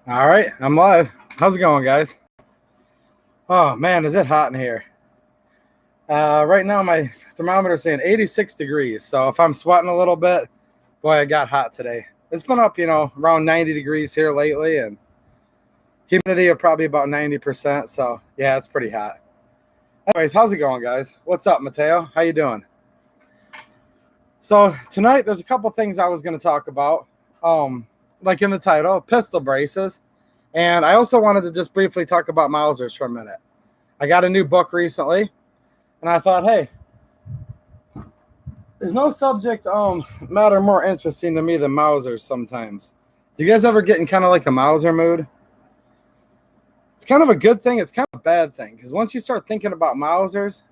All right, I'm live. How's it going, guys? Oh man, is it hot in here? Right now my thermometer is saying 86 degrees. So if I'm sweating a little bit, boy, I got hot today. It's been up, around 90 degrees here lately, and humidity of probably about 90%. So yeah, it's pretty hot. Anyways, how's it going, guys? What's up, Mateo? How you doing? So tonight there's a couple things I was going to talk about. Like in the title, pistol braces. And I also wanted to just briefly talk about Mausers for a minute. I got a new book recently, and I thought, hey, there's no subject matter more interesting to me than Mausers sometimes. Do you guys ever get in kind of like a Mauser mood? It's kind of a good thing. It's kind of a bad thing, because once you start thinking about Mausers,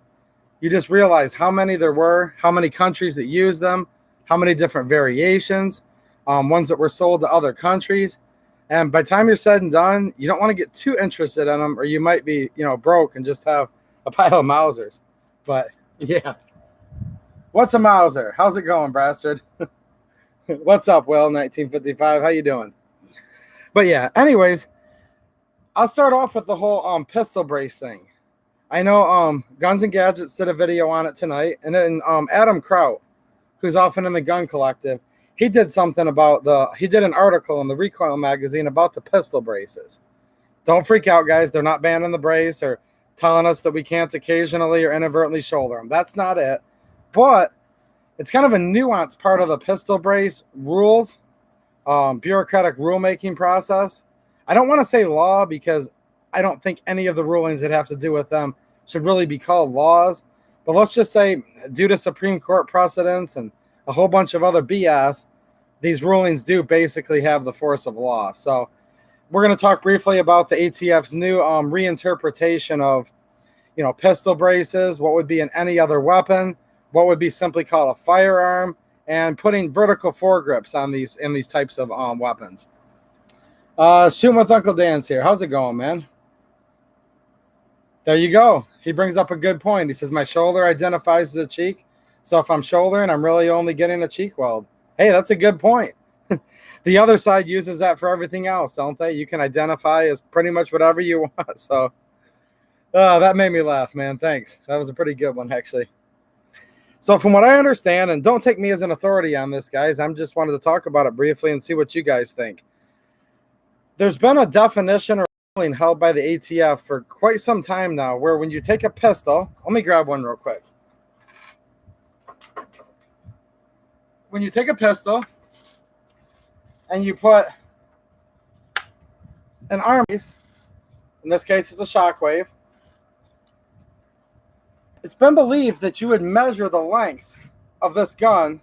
you just realize how many there were, how many countries that used them, how many different variations, ones that were sold to other countries. And by the time you're said and done, you don't want to get too interested in them, or you might be, broke and just have a pile of Mausers. But yeah, what's a Mauser? How's it going, bastard? What's up, Will? 1955. How you doing? But yeah, anyways, I'll start off with the whole pistol brace thing. I know Guns and Gadgets did a video on it tonight, and then Adam Kraut, who's often in the gun collective, he did something about he did an article in the Recoil magazine about the pistol braces. Don't freak out, guys. They're not banning the brace or telling us that we can't occasionally or inadvertently shoulder them. That's not it. But it's kind of a nuanced part of the pistol brace rules, bureaucratic rulemaking process. I don't want to say law, because I don't think any of the rulings that have to do with them should really be called laws. But let's just say, due to Supreme Court precedents and a whole bunch of other BS, these rulings do basically have the force of law. So we're going to talk briefly about the ATF's new reinterpretation of, pistol braces, what would be in any other weapon, what would be simply called a firearm, and putting vertical foregrips on these types of weapons. Shooting with Uncle Dan's here. How's it going, man? There you go. He brings up a good point. He says, my shoulder identifies as a cheek. So if I'm shouldering, I'm really only getting a cheek weld. Hey, that's a good point. The other side uses that for everything else, don't they? You can identify as pretty much whatever you want. So that made me laugh, man. Thanks. That was a pretty good one, actually. So from what I understand, and don't take me as an authority on this, guys, I'm just wanted to talk about it briefly and see what you guys think. There's been a definition or ruling held by the ATF for quite some time now, where when you take a pistol, let me grab one real quick. When you take a pistol and you put an arm piece, in this case it's a shockwave, it's been believed that you would measure the length of this gun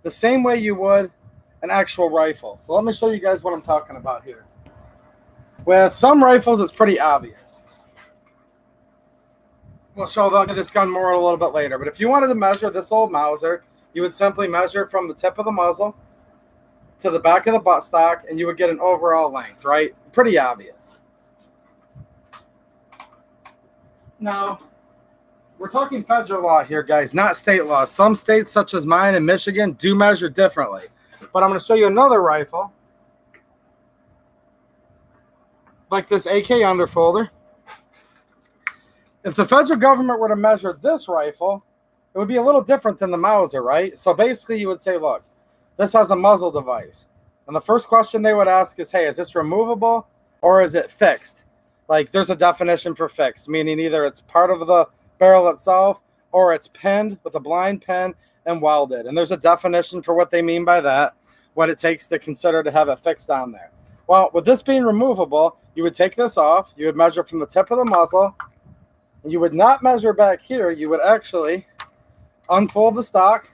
the same way you would an actual rifle. So let me show you guys what I'm talking about here. With some rifles, it's pretty obvious. We'll show this gun more a little bit later. But if you wanted to measure this old Mauser, you would simply measure from the tip of the muzzle to the back of the buttstock, and you would get an overall length, right? Pretty obvious. Now, we're talking federal law here, guys, not state law. Some states, such as mine and Michigan, do measure differently. But I'm going to show you another rifle, like this AK underfolder. If the federal government were to measure this rifle, it would be a little different than the Mauser, right? So basically you would say, look, this has a muzzle device. And the first question they would ask is, hey, is this removable or is it fixed? Like, there's a definition for fixed, meaning either it's part of the barrel itself or it's pinned with a blind pin and welded. And there's a definition for what they mean by that, what it takes to consider to have it fixed on there. Well, with this being removable, you would take this off, you would measure from the tip of the muzzle, and you would not measure back here. You would actually unfold the stock.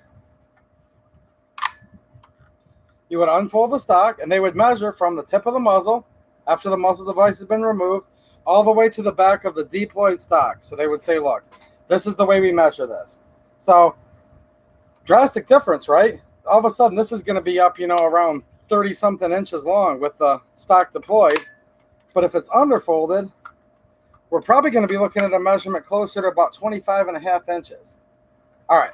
You would unfold the stock, and they would measure from the tip of the muzzle, after the muzzle device has been removed, all the way to the back of the deployed stock. So they would say, look, this is the way we measure this. So drastic difference, right? All of a sudden, this is going to be up, around 30-something inches long with the stock deployed. But if it's underfolded, we're probably going to be looking at a measurement closer to about 25.5 inches. All right.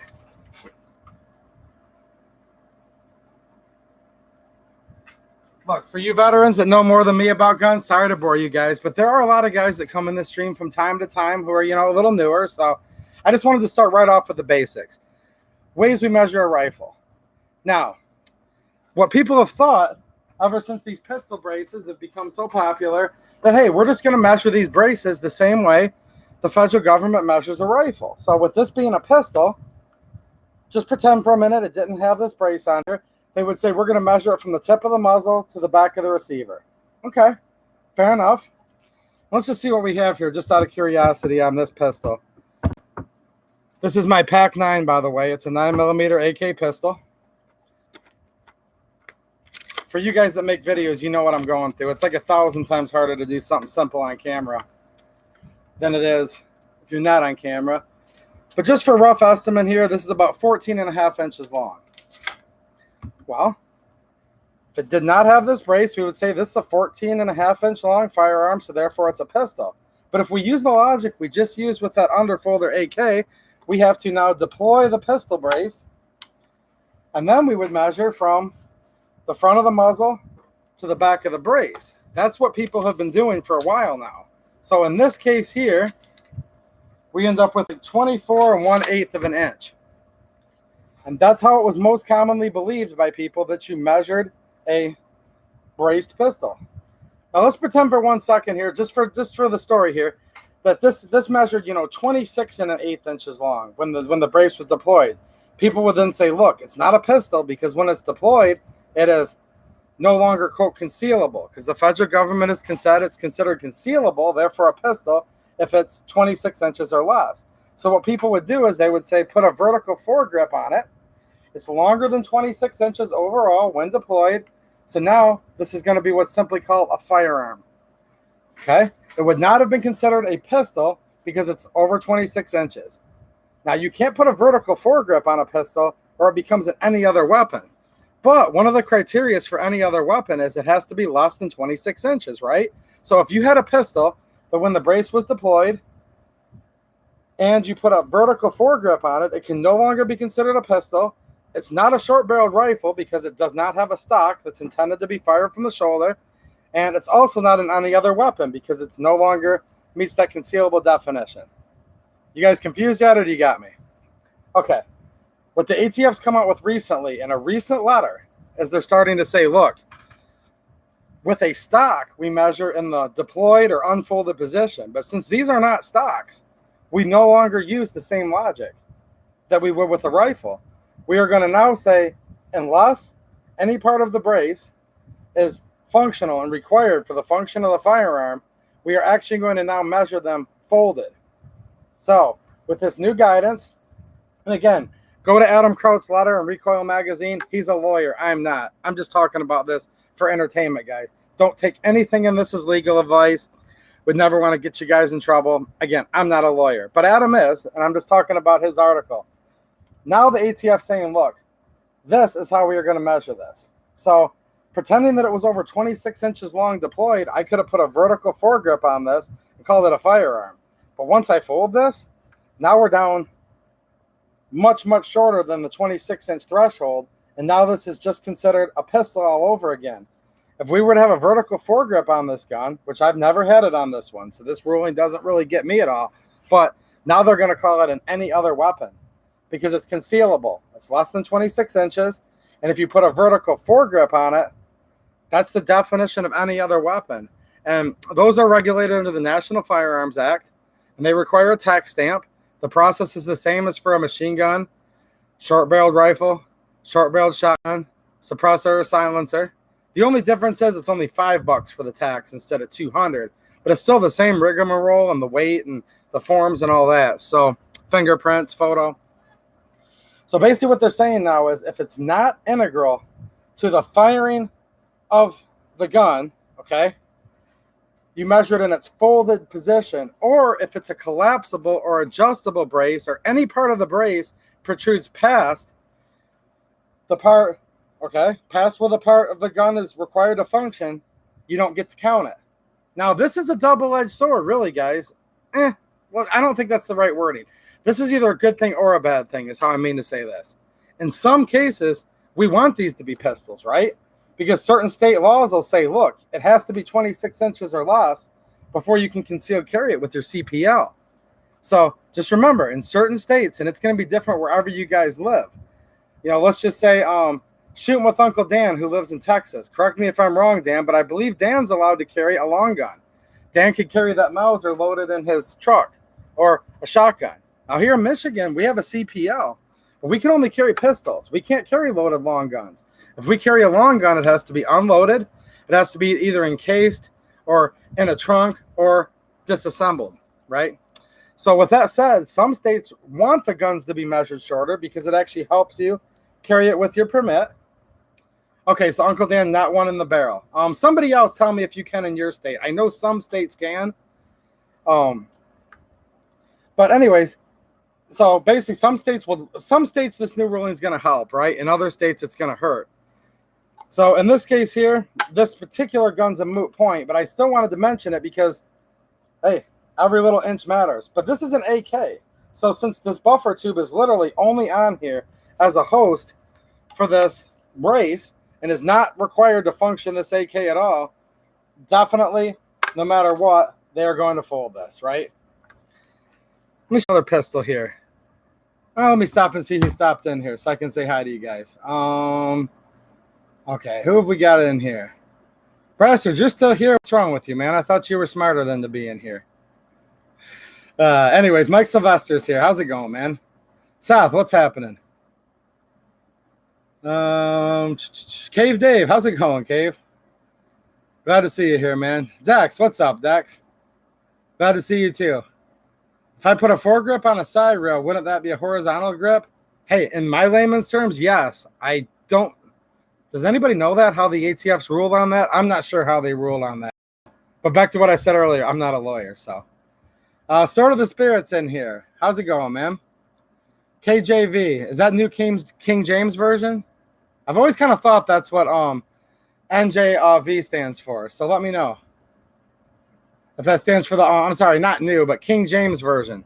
Look, for you veterans that know more than me about guns, sorry to bore you guys, but there are a lot of guys that come in this stream from time to time who are, a little newer. So I just wanted to start right off with the basics. Ways we measure a rifle. Now, what people have thought ever since these pistol braces have become so popular that, hey, we're just going to measure these braces the same way the federal government measures a rifle. So with this being a pistol, just pretend for a minute it didn't have this brace on here. They would say we're going to measure it from the tip of the muzzle to the back of the receiver. Okay, fair enough. Let's just see what we have here, just out of curiosity on this pistol. This is my Pac 9, by the way. It's a 9mm AK pistol. For you guys that make videos, you know what I'm going through. It's like 1,000 times harder to do something simple on camera than it is if you're not on camera. But just for rough estimate here, this is about 14.5 inches long. Well, if it did not have this brace, we would say this is a 14.5 inch long firearm, so therefore it's a pistol. But if we use the logic we just used with that underfolder AK, we have to now deploy the pistol brace, and then we would measure from the front of the muzzle to the back of the brace. That's what people have been doing for a while now. So in this case here, we end up with 24 1/8 of an inch. And that's how it was most commonly believed by people, that you measured a braced pistol. Now let's pretend for 1 second here, just for the story here, that this measured 26 1/8 inches long when the brace was deployed. People would then say, look, it's not a pistol because when it's deployed, it is no longer, quote, concealable, because the federal government has said it's considered concealable, therefore a pistol, if it's 26 inches or less. So what people would do is they would say put a vertical foregrip on it. It's longer than 26 inches overall when deployed. So now this is going to be what's simply called a firearm. Okay? It would not have been considered a pistol because it's over 26 inches. Now you can't put a vertical foregrip on a pistol or it becomes any other weapon. But one of the criteria for any other weapon is it has to be less than 26 inches, right? So if you had a pistol that when the brace was deployed and you put a vertical foregrip on it, it can no longer be considered a pistol. It's not a short-barreled rifle because it does not have a stock that's intended to be fired from the shoulder. And it's also not any other weapon because it's no longer meets that concealable definition. You guys confused yet, or do you got me? Okay. What the ATF's come out with recently in a recent letter is they're starting to say, look, with a stock, we measure in the deployed or unfolded position. But since these are not stocks, we no longer use the same logic that we would with a rifle. We are going to now say, unless any part of the brace is functional and required for the function of the firearm, we are actually going to now measure them folded. So with this new guidance, and again, go to Adam Kraut's letter in Recoil Magazine. He's a lawyer. I'm not. I'm just talking about this for entertainment, guys. Don't take anything in this as legal advice. Would never want to get you guys in trouble. Again, I'm not a lawyer, but Adam is, and I'm just talking about his article. Now the ATF saying, look, this is how we are going to measure this. So pretending that it was over 26 inches long deployed, I could have put a vertical foregrip on this and called it a firearm. But once I fold this, now we're down much, much shorter than the 26-inch threshold, and now this is just considered a pistol all over again. If we were to have a vertical foregrip on this gun, which I've never had it on this one, so this ruling doesn't really get me at all, but now they're going to call it any other weapon because it's concealable. It's less than 26 inches, and if you put a vertical foregrip on it, that's the definition of any other weapon. And those are regulated under the National Firearms Act, and they require a tax stamp. The process is the same as for a machine gun, short-barreled rifle, short-barreled shotgun, suppressor or silencer. The only difference is it's only $5 for the tax instead of $200, but it's still the same rigmarole and the weight and the forms and all that. So fingerprints, photo. So basically what they're saying now is if it's not integral to the firing of the gun, okay, you measure it in its folded position, or if it's a collapsible or adjustable brace or any part of the brace protrudes past the part, okay, past where the part of the gun is required to function, you don't get to count it. Now, this is a double-edged sword, really, guys. Well, I don't think that's the right wording. This is either a good thing or a bad thing, is how I mean to say this. In some cases, we want these to be pistols, right? because certain state laws will say, look, it has to be 26 inches or less before you can concealed carry it with your CPL. So just remember, in certain states, and it's going to be different wherever you guys live. You know, let's just say shooting with Uncle Dan, who lives in Texas. Correct me if I'm wrong, Dan, but I believe Dan's allowed to carry a long gun. Dan could carry that Mauser loaded in his truck or a shotgun. Now here in Michigan, we have a CPL, but we can only carry pistols. We can't carry loaded long guns. If we carry a long gun, it has to be unloaded. It has to be either encased or in a trunk or disassembled, right? So with that said, some states want the guns to be measured shorter because it actually helps you carry it with your permit. Okay, so Uncle Dan, not one in the barrel. Somebody else tell me if you can in your state. I know some states can. But anyways, so basically some states this new ruling is going to help, right? In other states it's going to hurt. So in this case here, this particular gun's a moot point, but I still wanted to mention it because, hey, every little inch matters. But this is an AK. So since this buffer tube is literally only on here as a host for this brace and is not required to function this AK at all, definitely, no matter what, they are going to fold this, right? Let me show another pistol here. Let me stop and see who stopped in here so I can say hi to you guys. Okay, who have we got in here? Brastard, you're still here. What's wrong with you, man? I thought you were smarter than to be in here. Anyways, Mike Sylvester's here. How's it going, man? South, what's happening? Cave Dave, how's it going, Cave? Glad to see you here, man. Dex, what's up, Dex? Glad to see you too. If I put a foregrip on a side rail, wouldn't that be a horizontal grip? Hey, in my layman's terms, yes. I don't. Does anybody know that, how the ATFs rule on that? I'm not sure how they rule on that. But back to what I said earlier, I'm not a lawyer, so. Sword of the Spirit's in here. How's it going, man? KJV, is that new King James version? I've always kind of thought that's what NJV stands for, so let me know. If that stands for the, I'm sorry, not new, but King James version.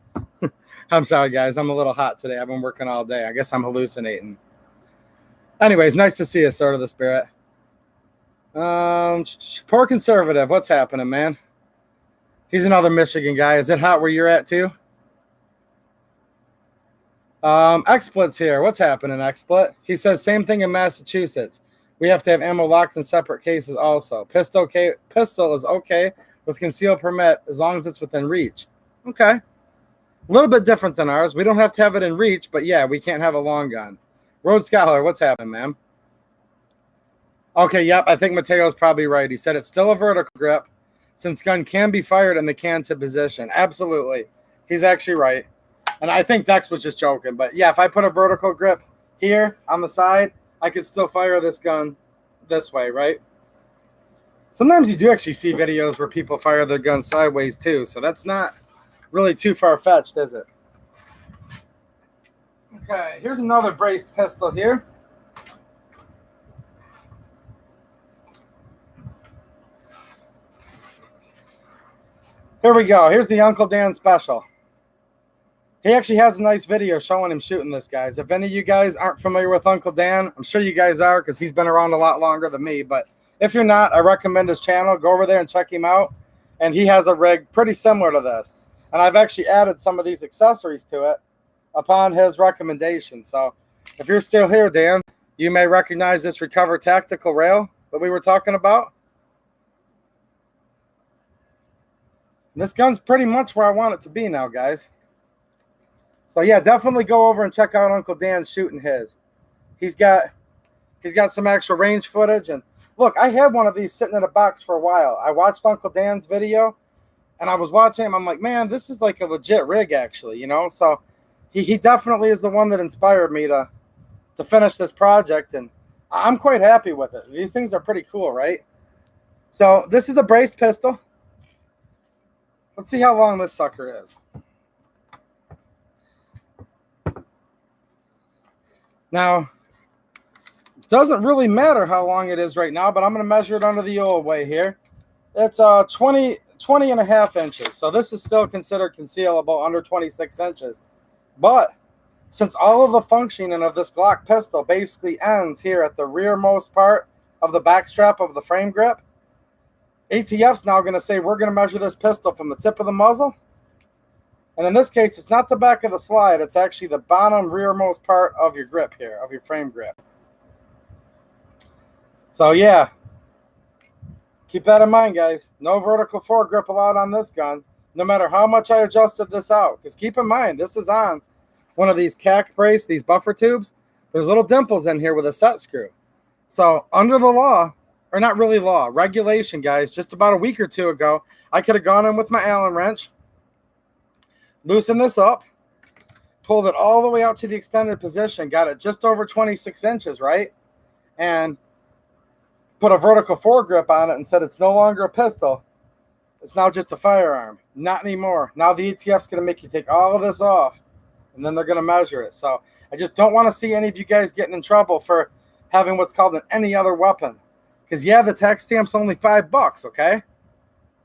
I'm sorry, guys. I'm a little hot today. I've been working all day. I guess I'm hallucinating. Anyways, nice to see you, Sword of the Spirit. Poor Conservative, what's happening, man? He's another Michigan guy. Is it hot where you're at, too? XSplit's here. What's happening, XSplit? He says, same thing in Massachusetts. We have to have ammo locked in separate cases also. Pistol is okay with concealed permit as long as it's within reach. Okay. A little bit different than ours. We don't have to have it in reach, but yeah, we can't have a long gun. Road Scholar, what's happening, man? Okay, yep, I think Mateo's probably right. He said it's still a vertical grip since gun can be fired in the can-to position. Absolutely. He's actually right. And I think Dex was just joking. But yeah, if I put a vertical grip here on the side, I could still fire this gun this way, right? Sometimes you do actually see videos where people fire their gun sideways too. So that's not really too far-fetched, is it? Okay, here's another braced pistol here. Here we go. Here's the Uncle Dan special. He actually has a nice video showing him shooting this, guys. If any of you guys aren't familiar with Uncle Dan, I'm sure you guys are because he's been around a lot longer than me. But if you're not, I recommend his channel. Go over there and check him out. And he has a rig pretty similar to this. And I've actually added some of these accessories to it upon his recommendation. So if you're still here, Dan, you may recognize this Recover Tactical rail that we were talking about. And this gun's pretty much where I want it to be now, guys. So yeah, definitely go over and check out Uncle Dan shooting his. He's got some actual range footage. And look, I had one of these sitting in a box for a while. I watched Uncle Dan's video and I was watching him. I'm like, man, this is like a legit rig actually, you know? So he definitely is the one that inspired me to finish this project. And I'm quite happy with it. These things are pretty cool, right? So this is a braced pistol. Let's see how long this sucker is. Now, it doesn't really matter how long it is right now, but I'm going to measure it under the old way here. It's 20 and a half inches. So this is still considered concealable under 26 inches. But since all of the functioning of this Glock pistol basically ends here at the rearmost part of the back strap of the frame grip, ATF's now going to say we're going to measure this pistol from the tip of the muzzle. And in this case, it's not the back of the slide. It's actually the bottom rearmost part of your grip here, of your frame grip. So yeah, keep that in mind, guys. No vertical foregrip allowed on this gun, no matter how much I adjusted this out. Because keep in mind, this is on one of these CAC brace, these buffer tubes. There's little dimples in here with a set screw. So under the law, or not really law, regulation, guys, just about a week or two ago, I could have gone in with my Allen wrench, loosened this up, pulled it all the way out to the extended position, got it just over 26 inches, right? And put a vertical foregrip on it and said it's no longer a pistol. It's now just a firearm. Not anymore. Now the ATF's going to make you take all of this off, and then they're going to measure it. So I just don't want to see any of you guys getting in trouble for having what's called an any other weapon. Because, yeah, the tax stamp's only $5, okay?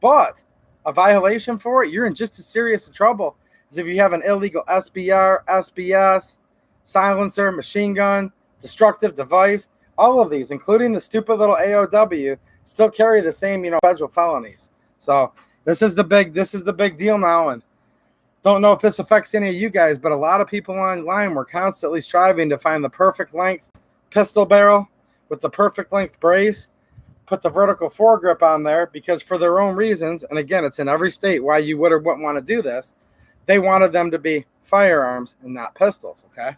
But a violation for it, you're in just as serious a trouble as if you have an illegal SBR, SBS, silencer, machine gun, destructive device. All of these, including the stupid little AOW, still carry the same, federal felonies. So this is the big deal now. And don't know if this affects any of you guys, but a lot of people online were constantly striving to find the perfect length pistol barrel with the perfect length brace, put the vertical foregrip on there, because for their own reasons, and again, it's in every state why you would or wouldn't want to do this, they wanted them to be firearms and not pistols, okay?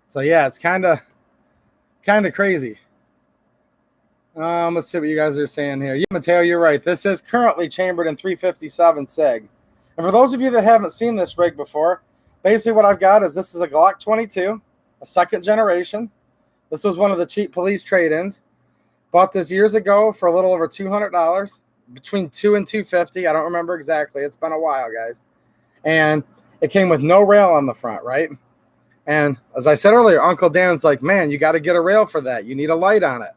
So yeah, it's kind of crazy. Let's see what you guys are saying here. Yeah, Mateo, you're right. This is currently chambered in 357 SIG. And for those of you that haven't seen this rig before, basically what I've got is this is a Glock 22, a second generation. This was one of the cheap police trade-ins. Bought this years ago for a little over $200, between $200 and $250. I don't remember exactly. It's been a while, guys. And it came with no rail on the front, right? And as I said earlier, Uncle Dan's like, man, you got to get a rail for that. You need a light on it.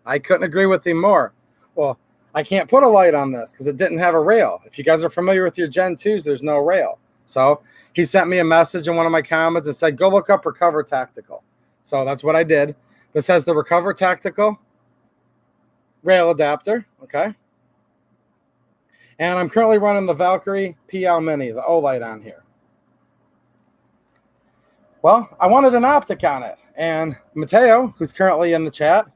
I couldn't agree with him more. Well, I can't put a light on this because it didn't have a rail. If you guys are familiar with your Gen 2s, there's no rail. So he sent me a message in one of my comments and said, go look up Recover Tactical. So that's what I did. This has the Recover Tactical rail adapter, okay? And I'm currently running the Valkyrie PL Mini, the O-Light on here. Well, I wanted an optic on it. And Mateo, who's currently in the chat,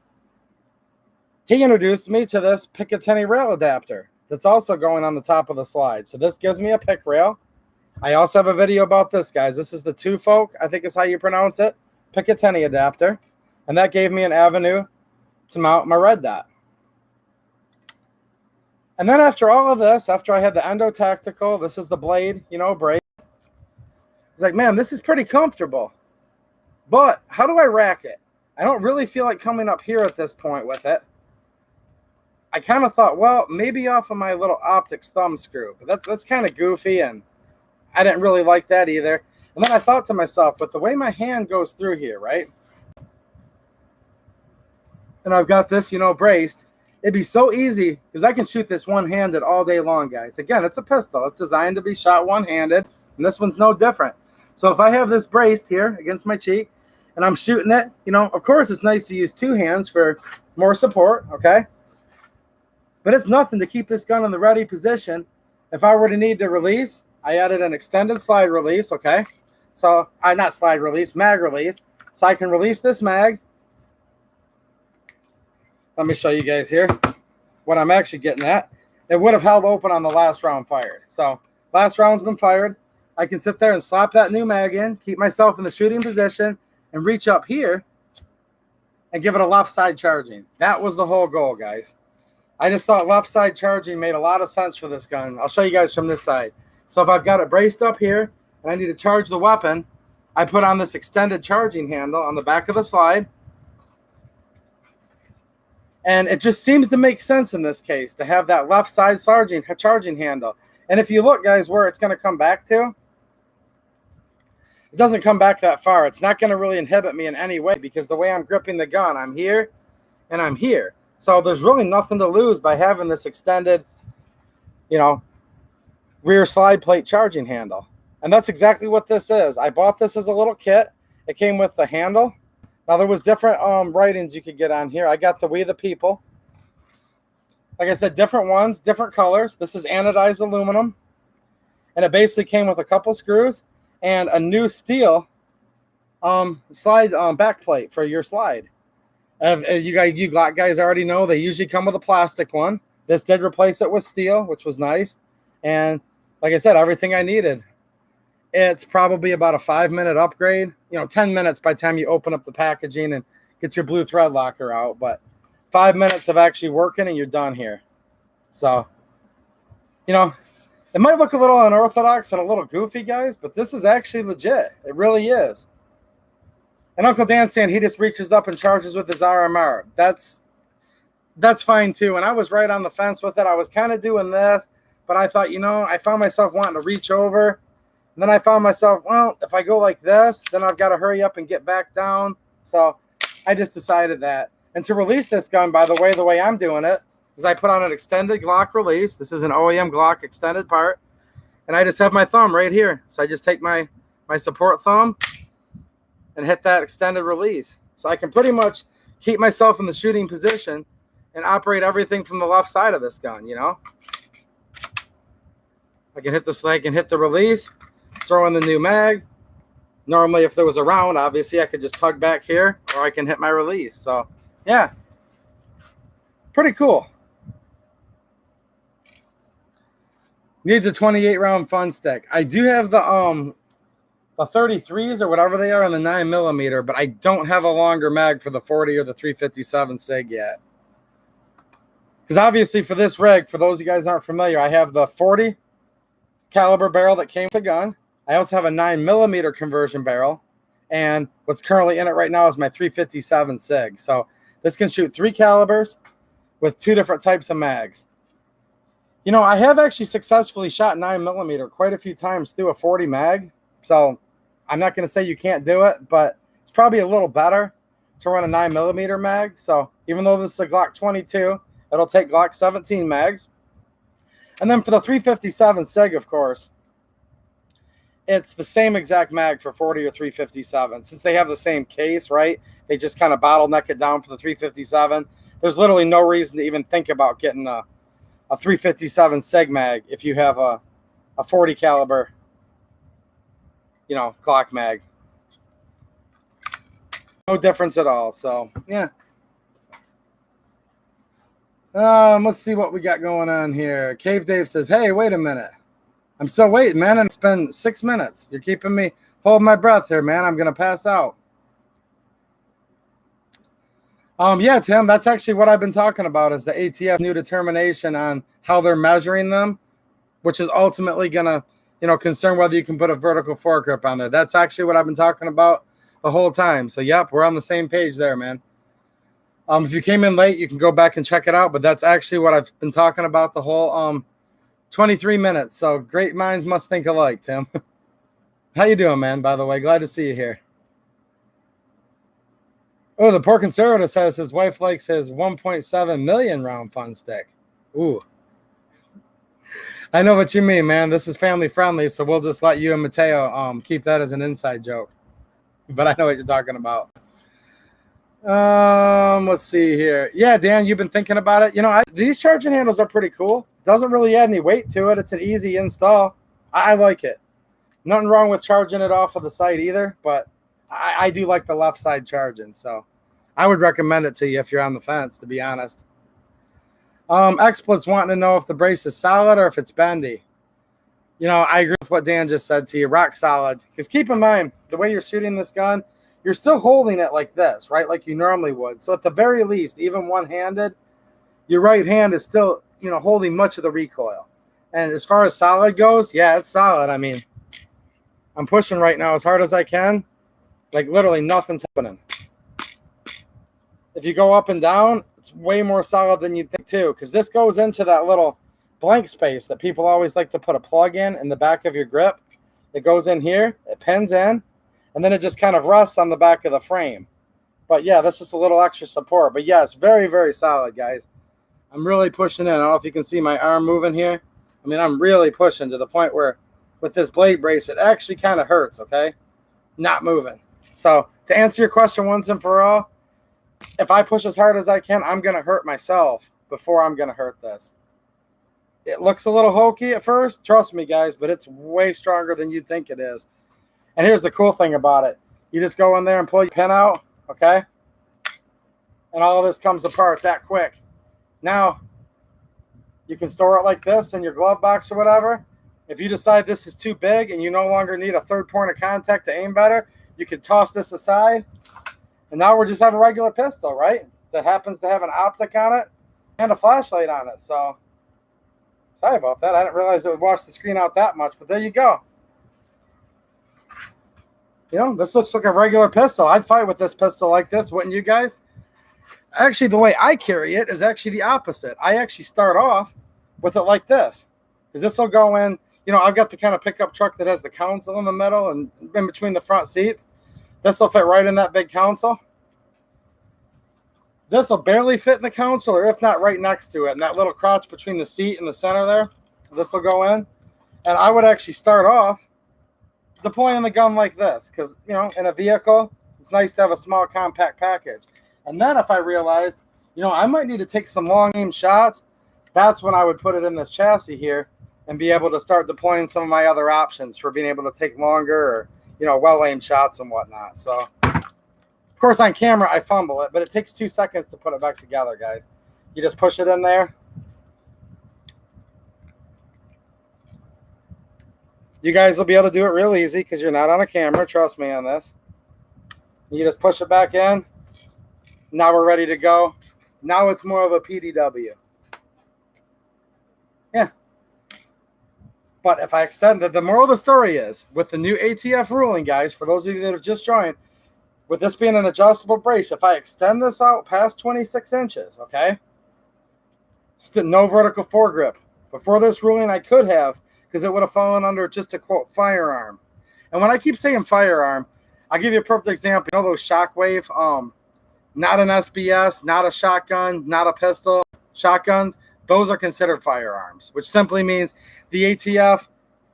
he introduced me to this Picatinny rail adapter that's also going on the top of the slide. So this gives me a pick rail. I also have a video about this, guys. This is the Two Folk, I think is how you pronounce it, Picatinny adapter. And that gave me an avenue to mount my red dot. And then after all of this, after I had the Endo Tactical, this is the blade, brace. It's like, man, this is pretty comfortable. But how do I rack it? I don't really feel like coming up here at this point with it. I kind of thought, well, maybe off of my little optics thumb screw. But that's kind of goofy, and I didn't really like that either. And then I thought to myself, with the way my hand goes through here, right? And I've got this, braced. It'd be so easy because I can shoot this one-handed all day long, guys. Again, it's a pistol. It's designed to be shot one-handed, and this one's no different. So if I have this braced here against my cheek and I'm shooting it, of course it's nice to use two hands for more support, okay? But it's nothing to keep this gun in the ready position. If I were to need to release, I added an extended slide release, okay? So, not slide release, mag release. So I can release this mag. Let me show you guys here what I'm actually getting at. It would have held open on the last round fired. So last round's been fired. I can sit there and slap that new mag in, keep myself in the shooting position, and reach up here and give it a left side charging. That was the whole goal, guys. I just thought left side charging made a lot of sense for this gun. I'll show you guys from this side. So if I've got it braced up here and I need to charge the weapon, I put on this extended charging handle on the back of the slide. And it just seems to make sense in this case to have that left side charging handle. And if you look, guys, where it's going to come back to, it doesn't come back that far. It's not going to really inhibit me in any way because the way I'm gripping the gun, I'm here and I'm here. So there's really nothing to lose by having this extended, rear slide plate charging handle. And that's exactly what this is. I bought this as a little kit. It came with the handle, Now there was different writings you could get on here. I got the We the People. Like I said, different ones, different colors. This is anodized aluminum. And it basically came with a couple screws and a new steel slide back plate for your slide. You guys already know they usually come with a plastic one. This did replace it with steel, which was nice. And like I said, everything I needed. It's probably about a 5-minute upgrade. 10 minutes by the time you open up the packaging and get your blue thread locker out. But 5 minutes of actually working and you're done here. So, it might look a little unorthodox and a little goofy, guys, but this is actually legit. It really is. And Uncle Dan's saying he just reaches up and charges with his RMR. That's fine too. And I was right on the fence with it. I was kind of doing this, but I thought, I found myself wanting to reach over. And then I found myself, well, if I go like this, then I've got to hurry up and get back down. So I just decided that. And to release this gun, by the way I'm doing it is I put on an extended Glock release. This is an OEM Glock extended part. And I just have my thumb right here. So I just take my support thumb and hit that extended release. So I can pretty much keep myself in the shooting position and operate everything from the left side of this gun, I can hit this leg and hit the release, throw in the new mag. Normally, if there was a round, obviously, I could just tug back here, or I can hit my release. So, yeah, pretty cool. Needs a 28-round fun stick. I do have the 33s or whatever they are on the 9mm, but I don't have a longer mag for the 40 or the 357 SIG yet. Because obviously for this rig, for those of you guys aren't familiar, I have the 40 caliber barrel that came with the gun. I also have a 9mm conversion barrel. And what's currently in it right now is my 357 SIG. So this can shoot 3 calibers with 2 different types of mags. I have actually successfully shot 9mm quite a few times through a 40 mag. So I'm not going to say you can't do it, but it's probably a little better to run a 9mm mag. So even though this is a Glock 22, it'll take Glock 17 mags. And then for the 357 SIG, of course, it's the same exact mag for 40 or 357. Since they have the same case, right? They just kind of bottleneck it down for the 357. There's literally no reason to even think about getting a 357 SIG mag if you have a 40 caliber, Glock mag. No difference at all. So, yeah. Let's see what we got going on here. Cave Dave says, hey, wait a minute. I'm still waiting, man, and it's been 6 minutes. You're keeping me holding my breath here, man. I'm going to pass out. Yeah, Tim, that's actually what I've been talking about is the ATF new determination on how they're measuring them, which is ultimately going to, concern whether you can put a vertical foregrip on there. That's actually what I've been talking about the whole time. So, yep, we're on the same page there, man. If you came in late, you can go back and check it out, but that's actually what I've been talking about the whole 23 minutes. So great minds must think alike, Tim. How you doing, man, by the way? Glad to see you here. Oh, the poor conservative says his wife likes his 1.7 million round fun stick. Ooh. I know what you mean, man. This is family friendly, so we'll just let you and Mateo keep that as an inside joke. But I know what you're talking about. Let's see here. Yeah, Dan, you've been thinking about it. These charging handles are pretty cool. Doesn't really add any weight to it. It's an easy install. I like it. Nothing wrong with charging it off of the site either, but I do like the left side charging. So I would recommend it to you if you're on the fence, to be honest. XSplit's wanting to know if the brace is solid or if it's bendy. I agree with what Dan just said to you. Rock solid. Because keep in mind, the way you're shooting this gun, you're still holding it like this, right? Like you normally would. So at the very least, even one-handed, your right hand is still, holding much of the recoil. And as far as solid goes, yeah, it's solid. I mean, I'm pushing right now as hard as I can. Like literally nothing's happening. If you go up and down, it's way more solid than you'd think too. Because this goes into that little blank space that people always like to put a plug in the back of your grip. It goes in here, it pins in. And then it just kind of rests on the back of the frame. But, yeah, this is a little extra support. But, yeah, it's very, very solid, guys. I'm really pushing in. I don't know if you can see my arm moving here. I mean, I'm really pushing to the point where with this blade brace, it actually kind of hurts, okay? Not moving. So To answer your question once and for all, if I push as hard as I can, I'm going to hurt myself before I'm going to hurt this. It looks a little hokey at first, trust me, guys, but it's way stronger than you think it is. And here's the cool thing about it. You just go in there and pull your pin out, okay? And all of this comes apart that quick. Now, you can store it like this in your glove box or whatever. If you decide this is too big and you no longer need a third point of contact to aim better, you can toss this aside. And now we're just having a regular pistol, right? That happens to have an optic on it and a flashlight on it. So, sorry about that. I didn't realize it would wash the screen out that much, but there you go. You know, this looks like a regular pistol. I'd fight with this pistol like this, wouldn't you guys? Actually, the way I carry it is actually the opposite. I actually start off with it like this, because this will go in. You know, I've got the kind of pickup truck that has the console in the middle and in between the front seats. This will fit right in that big console. This will barely fit in the console, or if not, right next to it. And that little crotch between the seat and the center there, this will go in. And I would actually start off deploying the gun like this, because, you know, in a vehicle, it's nice to have a small compact package. And then if I realized, you know, I might need to take some long aim shots, that's when I would put it in this chassis here and be able to start deploying some of my other options for being able to take longer or, you know, well-aimed shots and whatnot. So, of course, on camera, I fumble it, but it takes 2 seconds to put it back together, guys. You just push it in there. You guys will be able to do it real easy because you're not on a camera. Trust me on this. You just push it back in. Now we're ready to go. Now it's more of a PDW. Yeah. But if I extend it, the moral of the story is, with the new ATF ruling, guys, for those of you that have just joined, with this being an adjustable brace, if I extend this out past 26 inches, okay, still no vertical foregrip. Before this ruling, I could have, because it would have fallen under just a, quote, firearm. And when I keep saying firearm, I'll give you a perfect example. You know those Shockwave, not an SBS, not a shotgun, not a pistol, shotguns, those are considered firearms, which simply means the ATF,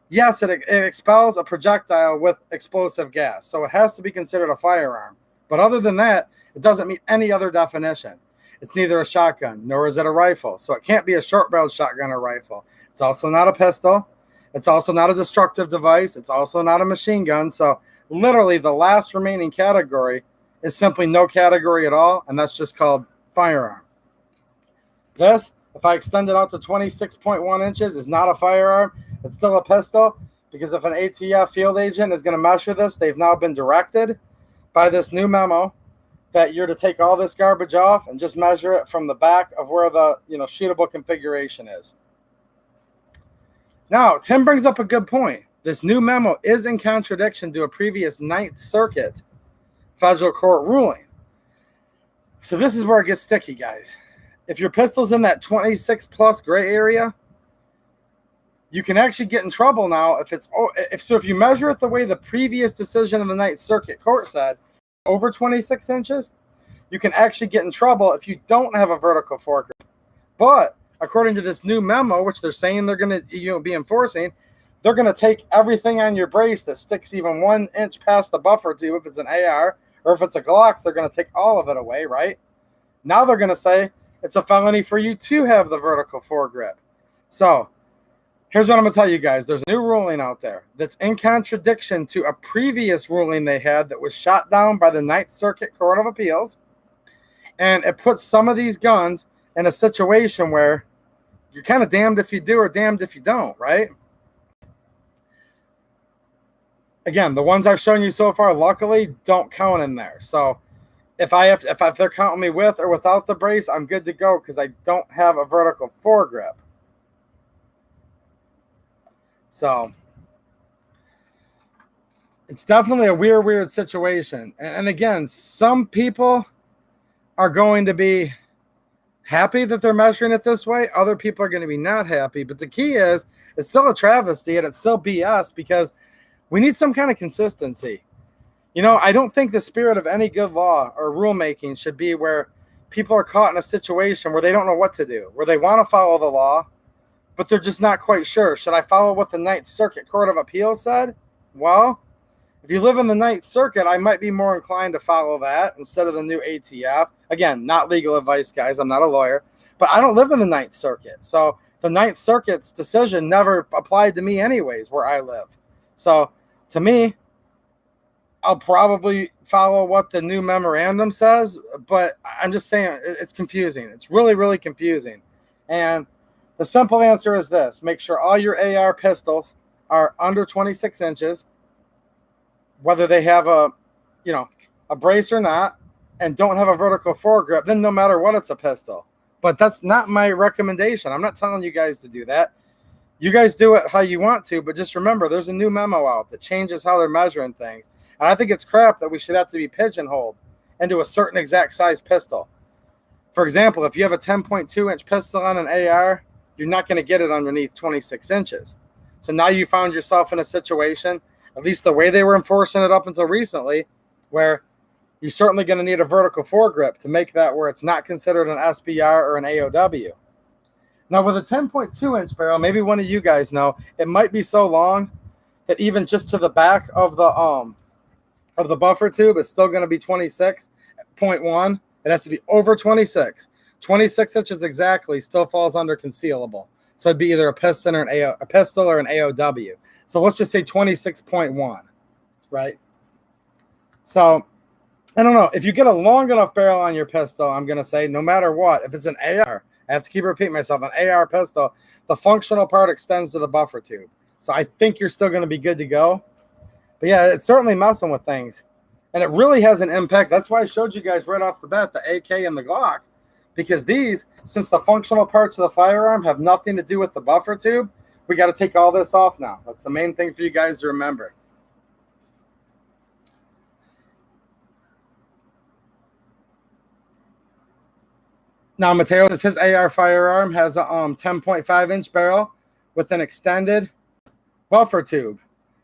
yes, it expels a projectile with explosive gas. So it has to be considered a firearm. But other than that, it doesn't meet any other definition. It's neither a shotgun, nor is it a rifle. So it can't be a short-barreled shotgun or rifle. It's also not a pistol. It's also not a destructive device. It's also not a machine gun. So literally the last remaining category is simply no category at all, and that's just called firearm. This, if I extend it out to 26.1 inches, is not a firearm. It's still a pistol, because if an ATF field agent is going to measure this, they've now been directed by this new memo that you're to take all this garbage off and just measure it from the back of where the, you know, shootable configuration is. Now, Tim brings up a good point. This new memo is in contradiction to a previous Ninth Circuit federal court ruling. So this is where it gets sticky, guys. If your pistol's in that 26 plus gray area, you can actually get in trouble now if you measure it the way the previous decision of the Ninth Circuit Court said, over 26 inches, you can actually get in trouble if you don't have a vertical foregrip. But according to this new memo, which they're saying they're going to be enforcing, they're going to take everything on your brace that sticks even 1 inch past the buffer tube, if it's an AR, or if it's a Glock, they're going to take all of it away, right? Now they're going to say it's a felony for you to have the vertical foregrip. So here's what I'm going to tell you guys. There's a new ruling out there that's in contradiction to a previous ruling they had that was shot down by the Ninth Circuit Court of Appeals. And it puts some of these guns in a situation where you're kind of damned if you do or damned if you don't, right? Again, the ones I've shown you so far, luckily, don't count in there. So if they're counting me with or without the brace, I'm good to go because I don't have a vertical foregrip. So it's definitely a weird situation. And again, some people are going to be happy that they're measuring it this way. Other people are going to be not happy. But the key is, it's still a travesty and it's still BS because we need some kind of consistency. You know, I don't think the spirit of any good law or rulemaking should be where people are caught in a situation where they don't know what to do, where they want to follow the law, but they're just not quite sure. Should I follow what the Ninth Circuit Court of Appeals said? Well, If you live in the Ninth Circuit, I might be more inclined to follow that instead of the new ATF. Again, not legal advice, guys. I'm not a lawyer, but I don't live in the Ninth Circuit. So the Ninth Circuit's decision never applied to me anyways where I live. So to me, I'll probably follow what the new memorandum says, but I'm just saying it's confusing. It's really, really confusing. And the simple answer is this: make sure all your AR pistols are under 26 inches, whether they have a brace or not, and don't have a vertical foregrip. Then no matter what, it's a pistol. But that's not my recommendation. I'm not telling you guys to do that. You guys do it how you want to, but just remember, there's a new memo out that changes how they're measuring things. And I think it's crap that we should have to be pigeonholed into a certain exact size pistol. For example, if you have a 10.2-inch pistol on an AR, you're not going to get it underneath 26 inches. So now you found yourself in a situation, at least the way they were enforcing it up until recently, where you're certainly going to need a vertical foregrip to make that where it's not considered an SBR or an AOW. Now, with a 10.2-inch barrel, maybe one of you guys know, it might be so long that even just to the back of the buffer tube is still going to be 26.1. It has to be over 26. 26 inches exactly still falls under concealable. So it'd be either a pistol or a pistol or an AOW. So let's just say 26.1, right? So I don't know. If you get a long enough barrel on your pistol, I'm going to say no matter what, if it's an AR, I have to keep repeating myself, an AR pistol, the functional part extends to the buffer tube. So I think you're still going to be good to go. But yeah, it's certainly messing with things. And it really has an impact. That's why I showed you guys right off the bat the AK and the Glock. Because these, since the functional parts of the firearm have nothing to do with the buffer tube, we got to take all this off now. That's the main thing for you guys to remember. Now, Mateo says his AR firearm has a 10.5-inch barrel with an extended buffer tube.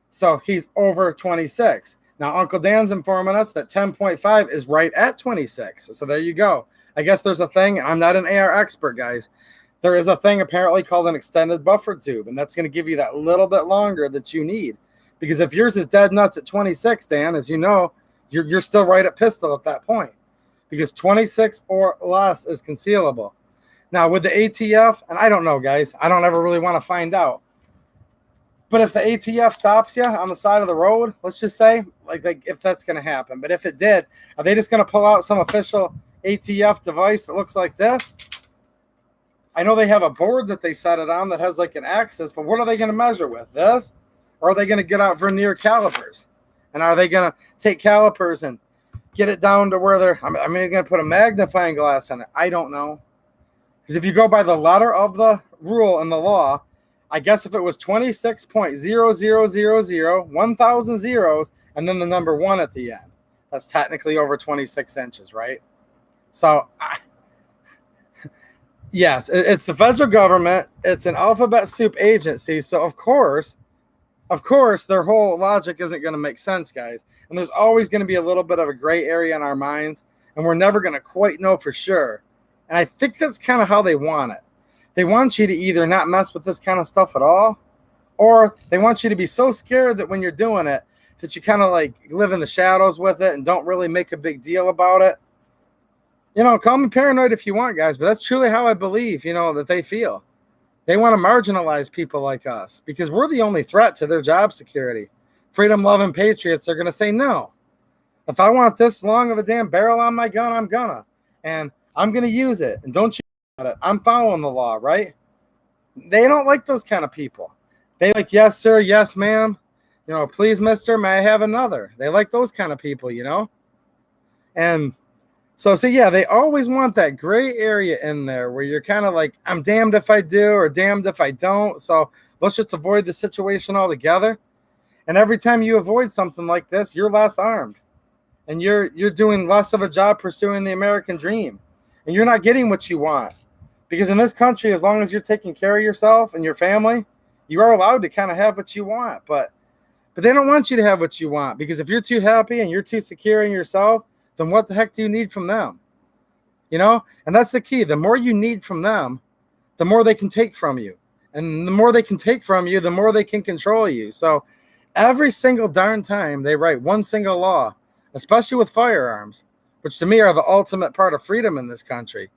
So he's over 26. Now, Uncle Dan's informing us that 10.5 is right at 26. So there you go. I guess there's a thing. I'm not an AR expert, guys. There is a thing apparently called an extended buffer tube, and that's going to give you that little bit longer that you need. Because if yours is dead nuts at 26, Dan, as you know, you're still right at pistol at that point. Because 26 or less is concealable. Now, with the ATF, and I don't know, guys. I don't ever really want to find out. But if the ATF stops you on the side of the road, let's just say, like if that's going to happen. But if it did, are they just going to pull out some official ATF device that looks like this? I know they have a board that they set it on that has like an axis, but what are they going to measure with? This? Or are they going to get out vernier calipers? And are they going to take calipers and get it down to where they're going to put a magnifying glass on it? I don't know. Because if you go by the letter of the rule and the law, I guess if it was 26.0000, 1,000 zeros, and then the number 1 at the end, that's technically over 26 inches, right? So, yes, it's the federal government. It's an alphabet soup agency. So, of course, their whole logic isn't going to make sense, guys. And there's always going to be a little bit of a gray area in our minds, and we're never going to quite know for sure. And I think that's kind of how they want it. They want you to either not mess with this kind of stuff at all, or they want you to be so scared that when you're doing it, that you kind of like live in the shadows with it and don't really make a big deal about it. You know, call me paranoid if you want, guys, but that's truly how I believe, that they feel. They want to marginalize people like us because we're the only threat to their job security. Freedom-loving patriots are going to say no. If I want this long of a damn barrel on my gun, I'm gonna. And I'm going to use it. And don't you about it. I'm following the law, right? They don't like those kind of people. They like, yes, sir, yes, ma'am. Please, mister, may I have another? They like those kind of people, And so yeah, they always want that gray area in there where you're kind of like, I'm damned if I do or damned if I don't. So let's just avoid the situation altogether. And every time you avoid something like this, you're less armed. And you're doing less of a job pursuing the American dream. And you're not getting what you want. Because in this country, as long as you're taking care of yourself and your family, you are allowed to kind of have what you want. But they don't want you to have what you want. Because if you're too happy and you're too secure in yourself, then what the heck do you need from them? And that's the key. The more you need from them, the more they can take from you. And the more they can take from you, the more they can control you. So Every single darn time they write one single law, especially with firearms, which to me are the ultimate part of freedom in this country.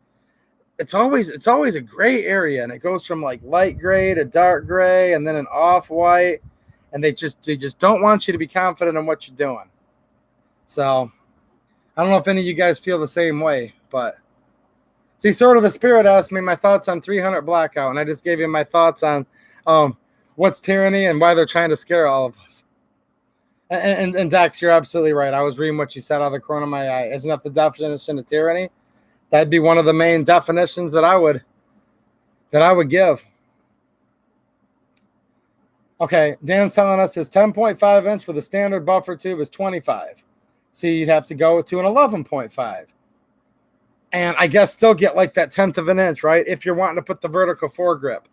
It's always a gray area, and it goes from like light gray to dark gray and then an off-white, and they just don't want you to be confident in what you're doing. So I don't know if any of you guys feel the same way, but see, sort of the spirit asked me my thoughts on 300 Blackout, and I just gave you my thoughts on what's tyranny and why they're trying to scare all of us. And Dex, you're absolutely right. I was reading what you said out of the corner of my eye. Isn't that the definition of tyranny? That'd be one of the main definitions that I would give. Okay, Dan's telling us his 10.5 inch with a standard buffer tube is 25. So you'd have to go to an 11.5. And I guess still get like that 1/10 of an inch, right? If you're wanting to put the vertical foregrip.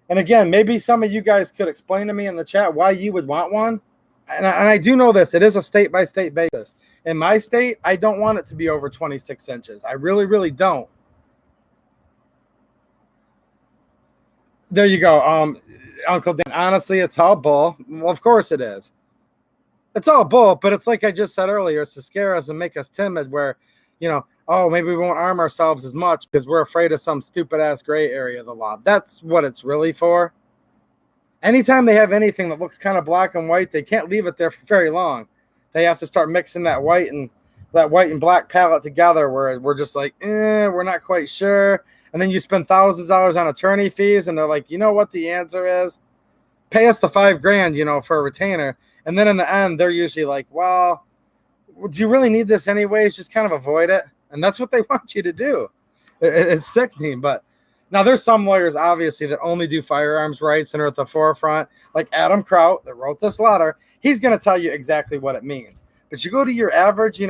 And again, maybe some of you guys could explain to me in the chat why you would want one. And I do know this. It is a state-by-state basis. In my state, I don't want it to be over 26 inches. I really, really don't. There you go. Uncle Dan, honestly, it's all bull. Well, of course it is. It's all bull, but it's like I just said earlier. It's to scare us and make us timid where, oh, maybe we won't arm ourselves as much because we're afraid of some stupid-ass gray area of the law. That's what it's really for. Anytime they have anything that looks kind of black and white, they can't leave it there for very long. They have to start mixing that white and black palette together where we're just like, we're not quite sure. And then you spend thousands of dollars on attorney fees, and they're like, you know what the answer is? Pay us the $5,000, for a retainer. And then in the end, they're usually like, well, do you really need this anyways? Just kind of avoid it. And that's what they want you to do. It's sickening, but now, there's some lawyers, obviously, that only do firearms rights and are at the forefront, like Adam Kraut, that wrote this letter. He's going to tell you exactly what it means. But you go to your average,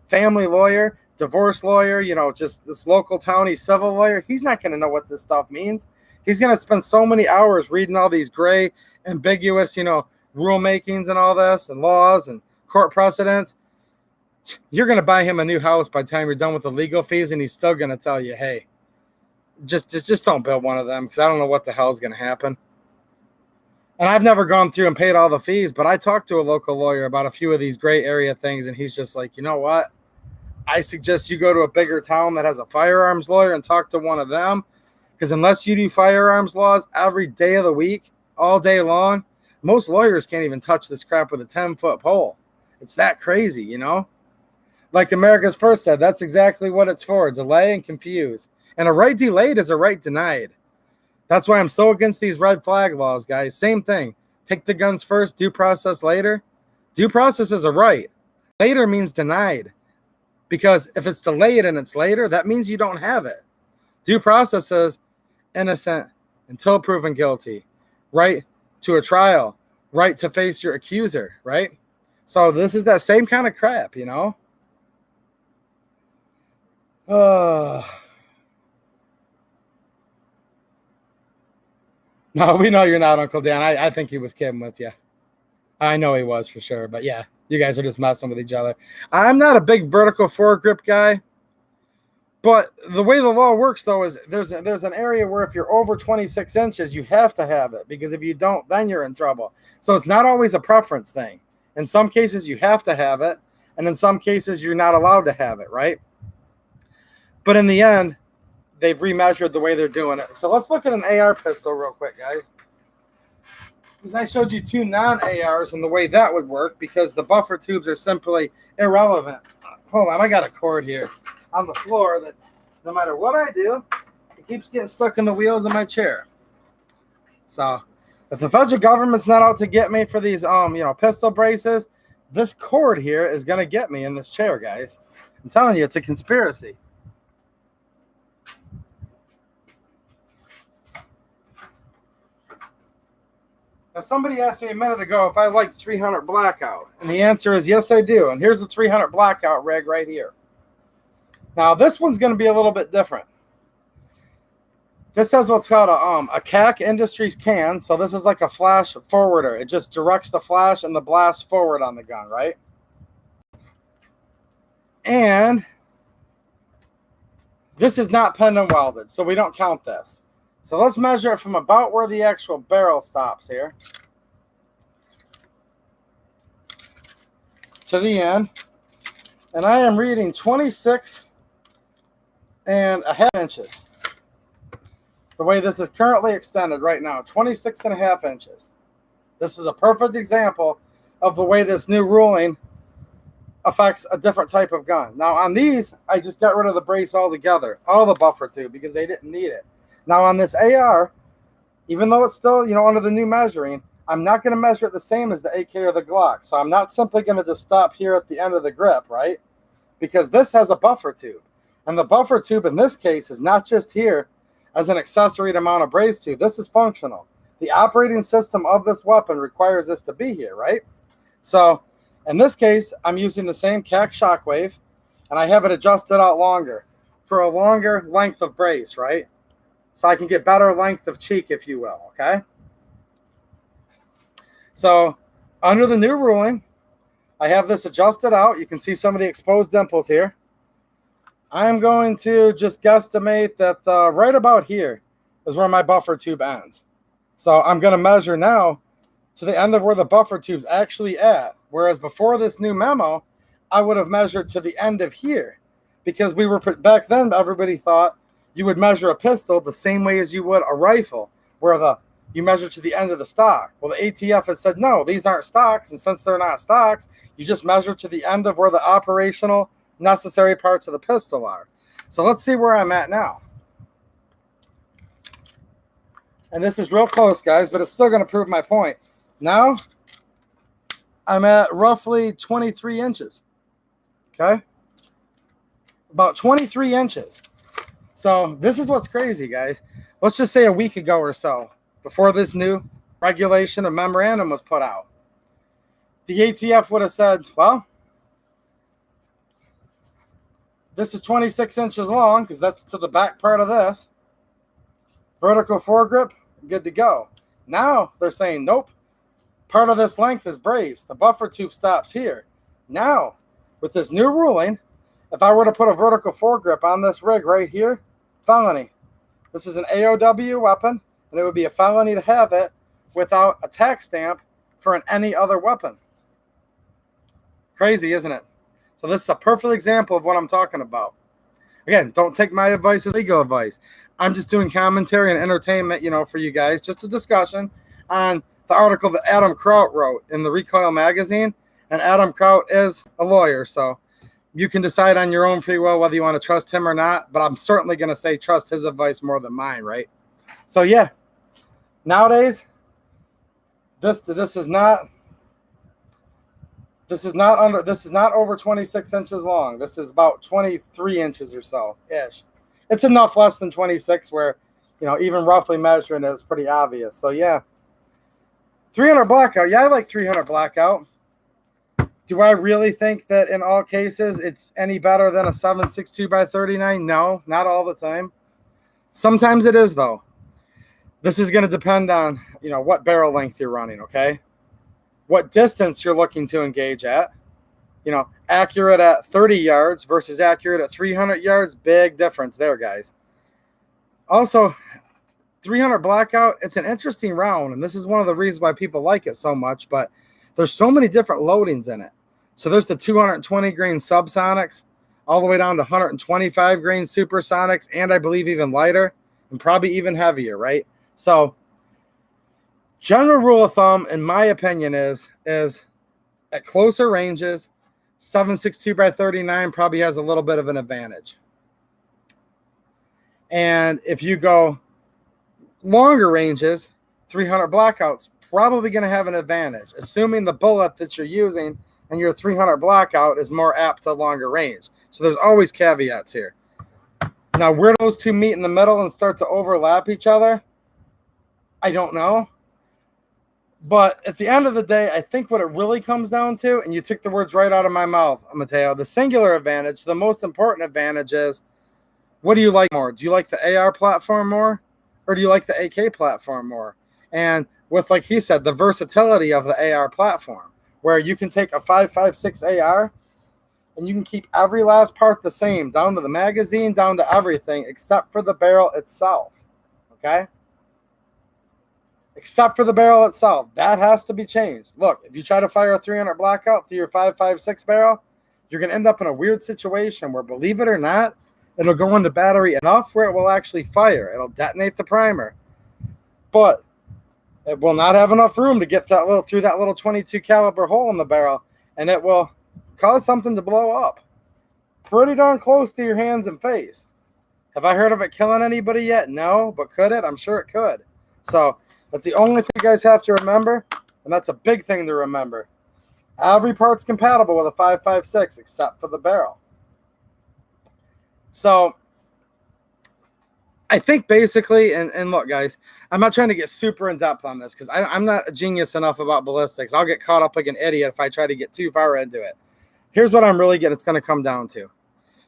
family lawyer, divorce lawyer, just this local county civil lawyer, he's not going to know what this stuff means. He's going to spend so many hours reading all these gray, ambiguous, rulemakings and all this, and laws and court precedents. You're going to buy him a new house by the time you're done with the legal fees, and he's still going to tell you, hey, just don't build one of them because I don't know what the hell is going to happen. And I've never gone through and paid all the fees, but I talked to a local lawyer about a few of these gray area things, and he's just like, you know what? I suggest you go to a bigger town that has a firearms lawyer and talk to one of them, because unless you do firearms laws every day of the week, all day long, most lawyers can't even touch this crap with a 10-foot pole. It's that crazy, Like America's First said, that's exactly what it's for, delay and confuse. And a right delayed is a right denied. That's why I'm so against these red flag laws, guys. Same thing. Take the guns first, due process later. Due process is a right. Later means denied. Because if it's delayed and it's later, that means you don't have it. Due process is innocent until proven guilty. Right to a trial. Right to face your accuser, right? So this is that same kind of crap, No, we know you're not, Uncle Dan. I think he was kidding with you. I know he was for sure. But yeah, you guys are just messing with each other. I'm not a big vertical foregrip guy. But the way the law works, though, is there's an area where if you're over 26 inches, you have to have it. Because if you don't, then you're in trouble. So it's not always a preference thing. In some cases, you have to have it. And in some cases, you're not allowed to have it, right? But in the end, they've remeasured the way they're doing it. So let's look at an AR pistol real quick, guys. Because I showed you two non-ARs and the way that would work because the buffer tubes are simply irrelevant. Hold on, I got a cord here on the floor that no matter what I do, it keeps getting stuck in the wheels of my chair. So if the federal government's not out to get me for these pistol braces, this cord here is going to get me in this chair, guys. I'm telling you, it's a conspiracy. Now, somebody asked me a minute ago if I like 300 Blackout, and the answer is yes, I do. And here's the 300 Blackout rig right here. Now, this one's going to be a little bit different. This has what's called a CAC Industries can, so this is like a flash forwarder. It just directs the flash and the blast forward on the gun, right? And this is not pendant welded, so we don't count this. So let's measure it from about where the actual barrel stops here. to the end, and I am reading 26.5 inches. The way this is currently extended right now, 26.5 inches. This is a perfect example of the way this new ruling affects a different type of gun. Now on these, I just got rid of the brace altogether, all the buffer tube, because they didn't need it. Now on this AR, even though it's still, under the new measuring, I'm not going to measure it the same as the AK or the Glock. So I'm not simply going to just stop here at the end of the grip, right? Because this has a buffer tube. And the buffer tube in this case is not just here as an accessory to mount a brace tube. This is functional. The operating system of this weapon requires this to be here, right? So in this case, I'm using the same CAC Shockwave, and I have it adjusted out longer for a longer length of brace, right? So I can get better length of cheek, if you will, okay? So under the new ruling, I have this adjusted out. You can see some of the exposed dimples here. I'm going to just guesstimate that right about here is where my buffer tube ends. So I'm going to measure now to the end of where the buffer tube's actually at. Whereas before this new memo, I would have measured to the end of here. Because we were, back then, everybody thought you would measure a pistol the same way as you would a rifle, where you measure to the end of the stock. Well, the ATF has said, no, these aren't stocks. And since they're not stocks, you just measure to the end of where the operational necessary parts of the pistol are. So let's see where I'm at now. And this is real close, guys, but it's still going to prove my point. Now, I'm at roughly 23 inches. Okay? About 23 inches. So this is what's crazy, guys. Let's just say a week ago or so, before this new regulation or memorandum was put out, the ATF would have said, well, this is 26 inches long because that's to the back part of this. Vertical foregrip, good to go. Now they're saying, nope, part of this length is brace. The buffer tube stops here. Now, with this new ruling, if I were to put a vertical foregrip on this rig right here, felony. This is an AOW weapon, and it would be a felony to have it without a tax stamp for any other weapon. Crazy, isn't it? So this is a perfect example of what I'm talking about. Again, don't take my advice as legal advice. I'm just doing commentary and entertainment, for you guys. Just a discussion on the article that Adam Kraut wrote in the Recoil magazine. And Adam Kraut is a lawyer, so you can decide on your own free will whether you want to trust him or not. But I'm certainly going to say trust his advice more than mine, right? So yeah, nowadays, this is not over 26 inches long. This is about 23 inches or so ish. It's enough less than 26 where, even roughly measuring it is pretty obvious. So yeah, 300 blackout. Yeah, I like 300 blackout. Do I really think that in all cases it's any better than a 7.62 by 39? No, not all the time. Sometimes it is though. This is going to depend on, what barrel length you're running, okay? What distance you're looking to engage at. Accurate at 30 yards versus accurate at 300 yards. Big difference there, guys. Also, 300 blackout, it's an interesting round, and this is one of the reasons why people like it so much, but there's so many different loadings in it. So there's the 220 grain subsonics, all the way down to 125 grain supersonics, and I believe even lighter, and probably even heavier, right? So general rule of thumb, in my opinion, is at closer ranges, 7.62 by 39 probably has a little bit of an advantage. And if you go longer ranges, 300 blackout's probably going to have an advantage, assuming the bullet that you're using and your 300 blackout is more apt to longer range. So there's always caveats here. Now, where those two meet in the middle and start to overlap each other, I don't know. But at the end of the day, I think what it really comes down to, and you took the words right out of my mouth, Mateo, the singular advantage, the most important advantage is, what do you like more? Do you like the AR platform more, or do you like the AK platform more? And with, like he said, the versatility of the AR platform, where you can take a 5.56 AR and you can keep every last part the same, down to the magazine, down to everything, except for the barrel itself, okay? except for the barrel itself. That has to be changed. Look, if you try to fire a 300 blackout through your 5.56 barrel, you're going to end up in a weird situation where, believe it or not, it'll go into battery enough where it will actually fire. It'll detonate the primer, but it will not have enough room to get that through that little 22 caliber hole in the barrel, and it will cause something to blow up pretty darn close to your hands and face. Have I heard of it killing anybody yet? No, but could it? I'm sure it could. So that's the only thing you guys have to remember, and that's a big thing to remember. Every part's compatible with a 5.56 except for the barrel. So I think basically, and look, guys, I'm not trying to get super in depth on this because I'm not a genius enough about ballistics. I'll get caught up like an idiot if I try to get too far into it. Here's what I'm really getting. It's going to come down to.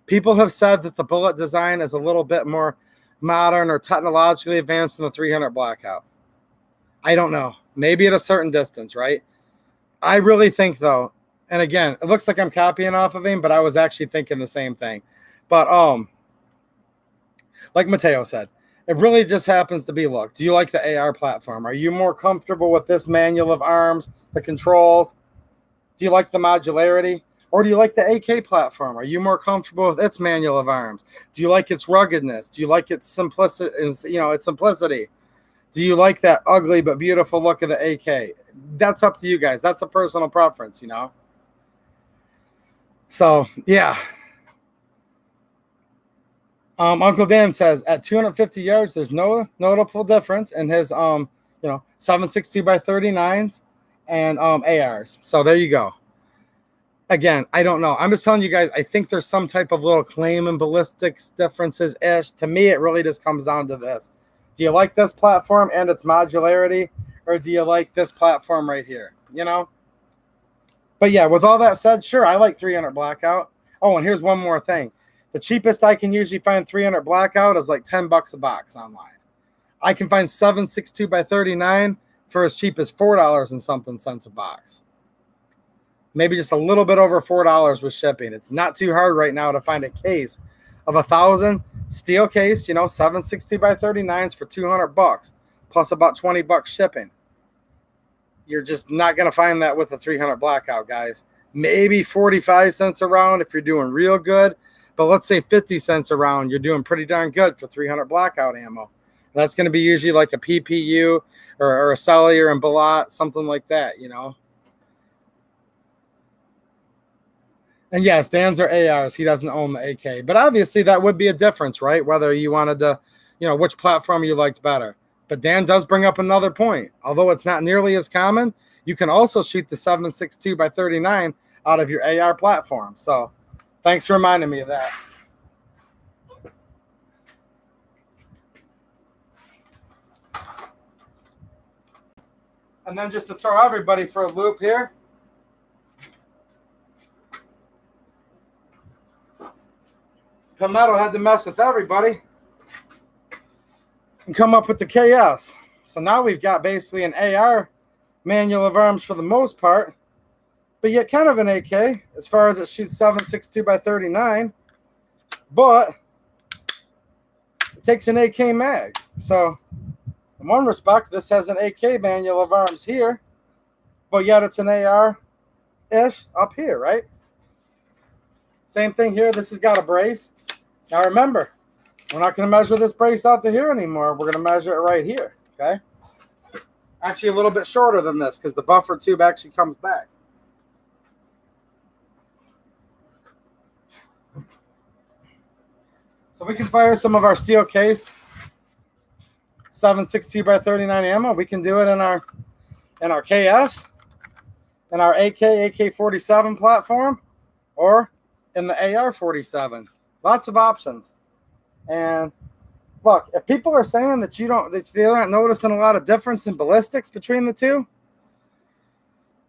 People have said that the bullet design is a little bit more modern or technologically advanced than the 300 blackout. I don't know. Maybe at a certain distance, right? I really think, though, and again, it looks like I'm copying off of him, but I was actually thinking the same thing. But like Mateo said, it really just happens to be, look, do you like the AR platform? Are you more comfortable with this manual of arms, the controls? Do you like the modularity? Or do you like the AK platform? Are you more comfortable with its manual of arms? Do you like its ruggedness? Do you like its simplicity? Its simplicity? Do you like that ugly but beautiful look of the AK? That's up to you guys. That's a personal preference, So, yeah. Uncle Dan says at 250 yards, there's no notable difference in his 7.62 by 39s and ARs. So there you go. Again, I don't know. I'm just telling you guys, I think there's some type of little claim in ballistics differences-ish. To me, it really just comes down to this. Do you like this platform and its modularity, or do you like this platform right here? But yeah, with all that said, sure, I like 300 blackout. Oh, and here's one more thing. The cheapest I can usually find 300 blackout is like $10 a box online. I can find 7.62 by 39 for as cheap as $4 and something cents a box. Maybe just a little bit over $4 with shipping. It's not too hard right now to find a case of 1,000 steel case, 7.62 by 39s for $200 plus about $20 shipping. You're just not going to find that with a 300 blackout, guys. Maybe 45 cents a round if you're doing real good. But let's say 50 cents a round, you're doing pretty darn good for 300 blackout ammo. That's going to be usually like a PPU or a Cellier and Ballat, something like that, And yes, Dan's are ARs. He doesn't own the AK. But obviously that would be a difference, right? Whether you wanted to, which platform you liked better. But Dan does bring up another point. Although it's not nearly as common, you can also shoot the 7.62 by 39 out of your AR platform. So thanks for reminding me of that. And then just to throw everybody for a loop here. Palmetto had to mess with everybody and come up with the KS. So now we've got basically an AR manual of arms for the most part, but yet kind of an AK as far as it shoots 7.62 by 39, but it takes an AK mag. So in one respect, this has an AK manual of arms here, but yet it's an AR-ish up here, right? Same thing here. This has got a brace. Now remember, we're not going to measure this brace out to here anymore. We're going to measure it right here, okay? Actually a little bit shorter than this because the buffer tube actually comes back. So we can fire some of our steel cased 7.62 by 39 ammo. We can do it in our KS, in our AK-47 platform, or in the AR-47. Lots of options. And look, if people are saying that they're not noticing a lot of difference in ballistics between the two,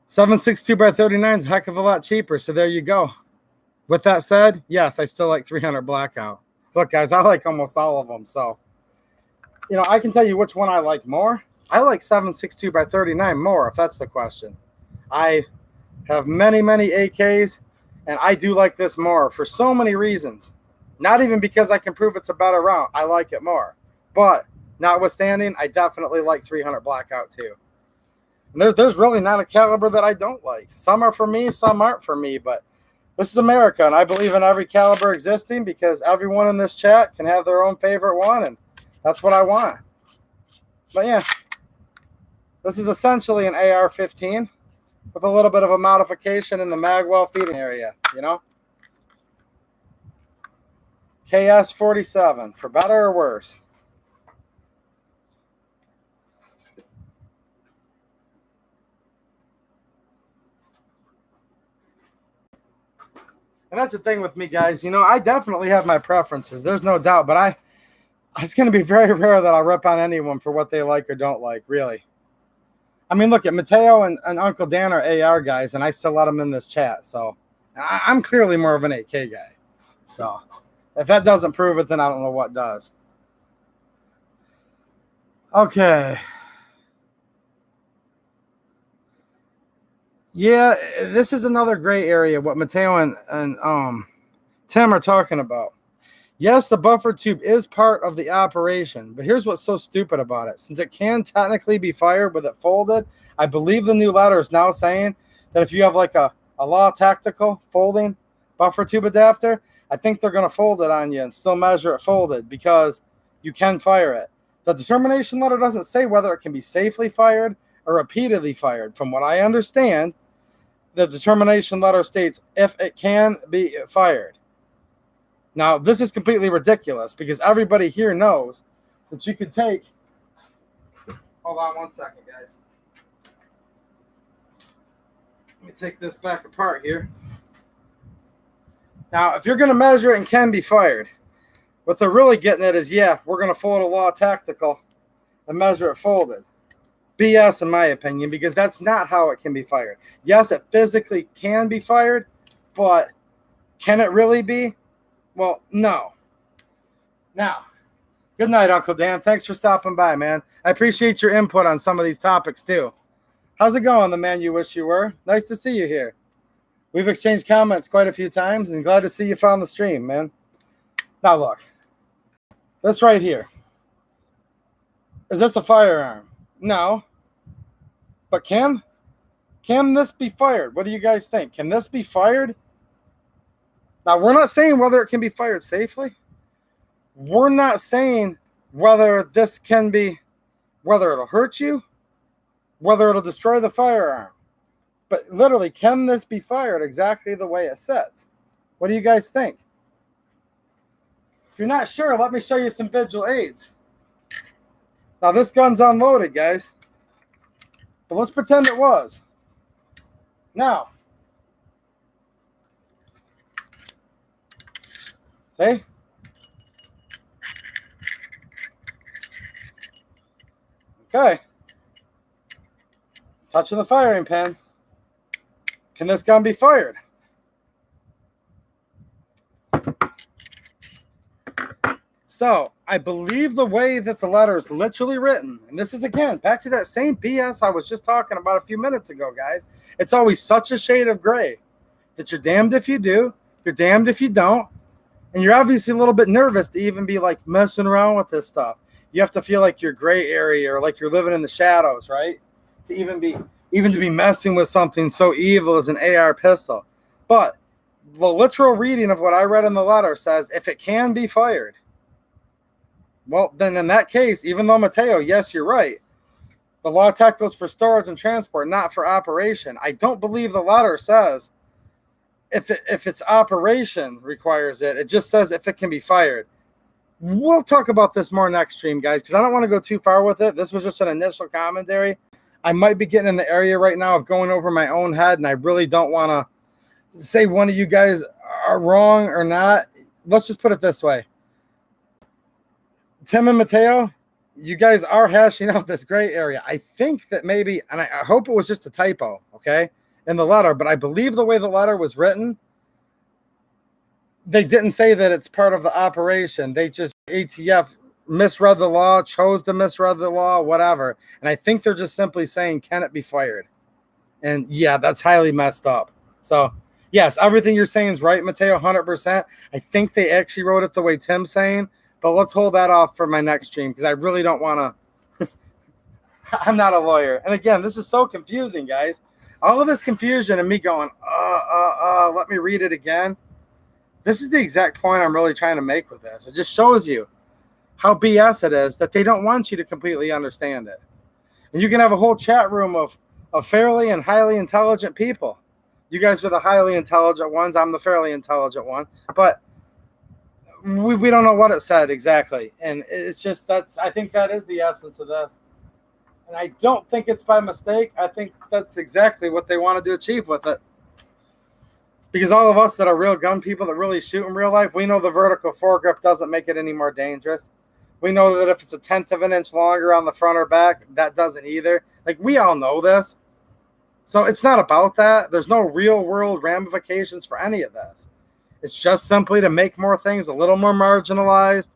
7.62 by 39 is a heck of a lot cheaper. So there you go. With that said, yes, I still like 300 blackout. Look, guys, I like almost all of them. So, I can tell you which one I like more. I like 7.62 by 39 more, if that's the question. I have many, many AKs, and I do like this more for so many reasons. Not even because I can prove it's a better round. I like it more. But notwithstanding, I definitely like 300 Blackout too. And there's really not a caliber that I don't like. Some are for me, some aren't for me, but this is America, and I believe in every caliber existing because everyone in this chat can have their own favorite one, and that's what I want. But yeah, this is essentially an AR-15 with a little bit of a modification in the magwell feeding area, you know? KS-47, for better or worse. And that's the thing with me, guys. You know, I definitely have my preferences. There's no doubt. But it's going to be very rare that I'll rip on anyone for what they like or don't like, really. I mean, look, at Mateo and Uncle Dan are AR guys, and I still let them in this chat. So I'm clearly more of an AK guy. So if that doesn't prove it, then I don't know what does. Okay. Yeah, this is another gray area, what Mateo and Tim are talking about. Yes, the buffer tube is part of the operation, but here's what's so stupid about it. Since it can technically be fired with it folded, I believe the new letter is now saying that if you have like a law tactical folding buffer tube adapter, I think they're going to fold it on you and still measure it folded because you can fire it. The determination letter doesn't say whether it can be safely fired or repeatedly fired. From what I understand, the determination letter states if it can be fired. Now, this is completely ridiculous because everybody here knows that you could take... Hold on one second, guys. Let me take this back apart here. Now, if you're going to measure it and can be fired, what they're really getting at is, yeah, we're going to fold a law tactical and measure it folded. BS, in my opinion, because that's not how it can be fired. Yes, it physically can be fired, but can it really be? Well, no. Now, good night, Uncle Dan. Thanks for stopping by, man. I appreciate your input on some of these topics, too. How's it going, the man you wish you were? Nice to see you here. We've exchanged comments quite a few times, and glad to see you found the stream, man. Now, look. This right here. Is this a firearm? No. But can this be fired? What do you guys think? Can this be fired? Now, we're not saying whether it can be fired safely. We're not saying whether this can be, whether it'll hurt you, whether it'll destroy the firearm. But literally, can this be fired exactly the way it says? What do you guys think? If you're not sure, let me show you some visual aids. Now, this gun's unloaded, guys. But let's pretend it was. Now, see? Okay. Touching the firing pin. Can this gun be fired? So, I believe the way that the letter is literally written, and this is, again, back to that same BS I was just talking about a few minutes ago, guys. It's always such a shade of gray that you're damned if you do, you're damned if you don't, and you're obviously a little bit nervous to even be, like, messing around with this stuff. You have to feel like you're gray area or like you're living in the shadows, right? To even to be messing with something so evil as an AR pistol. But the literal reading of what I read in the letter says if it can be fired, well, then in that case, even though Mateo, yes, you're right, the law tactical is for storage and transport, not for operation. I don't believe the letter says if its operation requires it. It just says if it can be fired. We'll talk about this more next stream, guys, because I don't want to go too far with it. This was just an initial commentary. I might be getting in the area right now of going over my own head, and I really don't want to say one of you guys are wrong or not. Let's just put it this way. Tim and Mateo, you guys are hashing out this gray area. I think that maybe, and I hope it was just a typo, okay, in the letter, but I believe the way the letter was written, they didn't say that it's part of the operation. They just, ATF misread the law, chose to misread the law, whatever. And I think they're just simply saying, can it be fired? And yeah, that's highly messed up. So yes, everything you're saying is right, Mateo, 100%. I think they actually wrote it the way Tim's saying, But let's hold that off for my next stream because I really don't want to. I'm not a lawyer. And again, this is so confusing, guys. All of this confusion and me going, let me read it again. This is the exact point I'm really trying to make with this. It just shows you how BS it is that they don't want you to completely understand it. And you can have a whole chat room of fairly and highly intelligent people. You guys are the highly intelligent ones. I'm the fairly intelligent one. But we don't know what it said exactly. And it's just I think that is the essence of this. And I don't think it's by mistake. I think that's exactly what they wanted to achieve with it. Because all of us that are real gun people that really shoot in real life, we know the vertical foregrip doesn't make it any more dangerous. We know that if it's a 1/10 of an inch longer on the front or back, that doesn't either. Like, we all know this. So it's not about that. There's no real world ramifications for any of this. It's just simply to make more things a little more marginalized,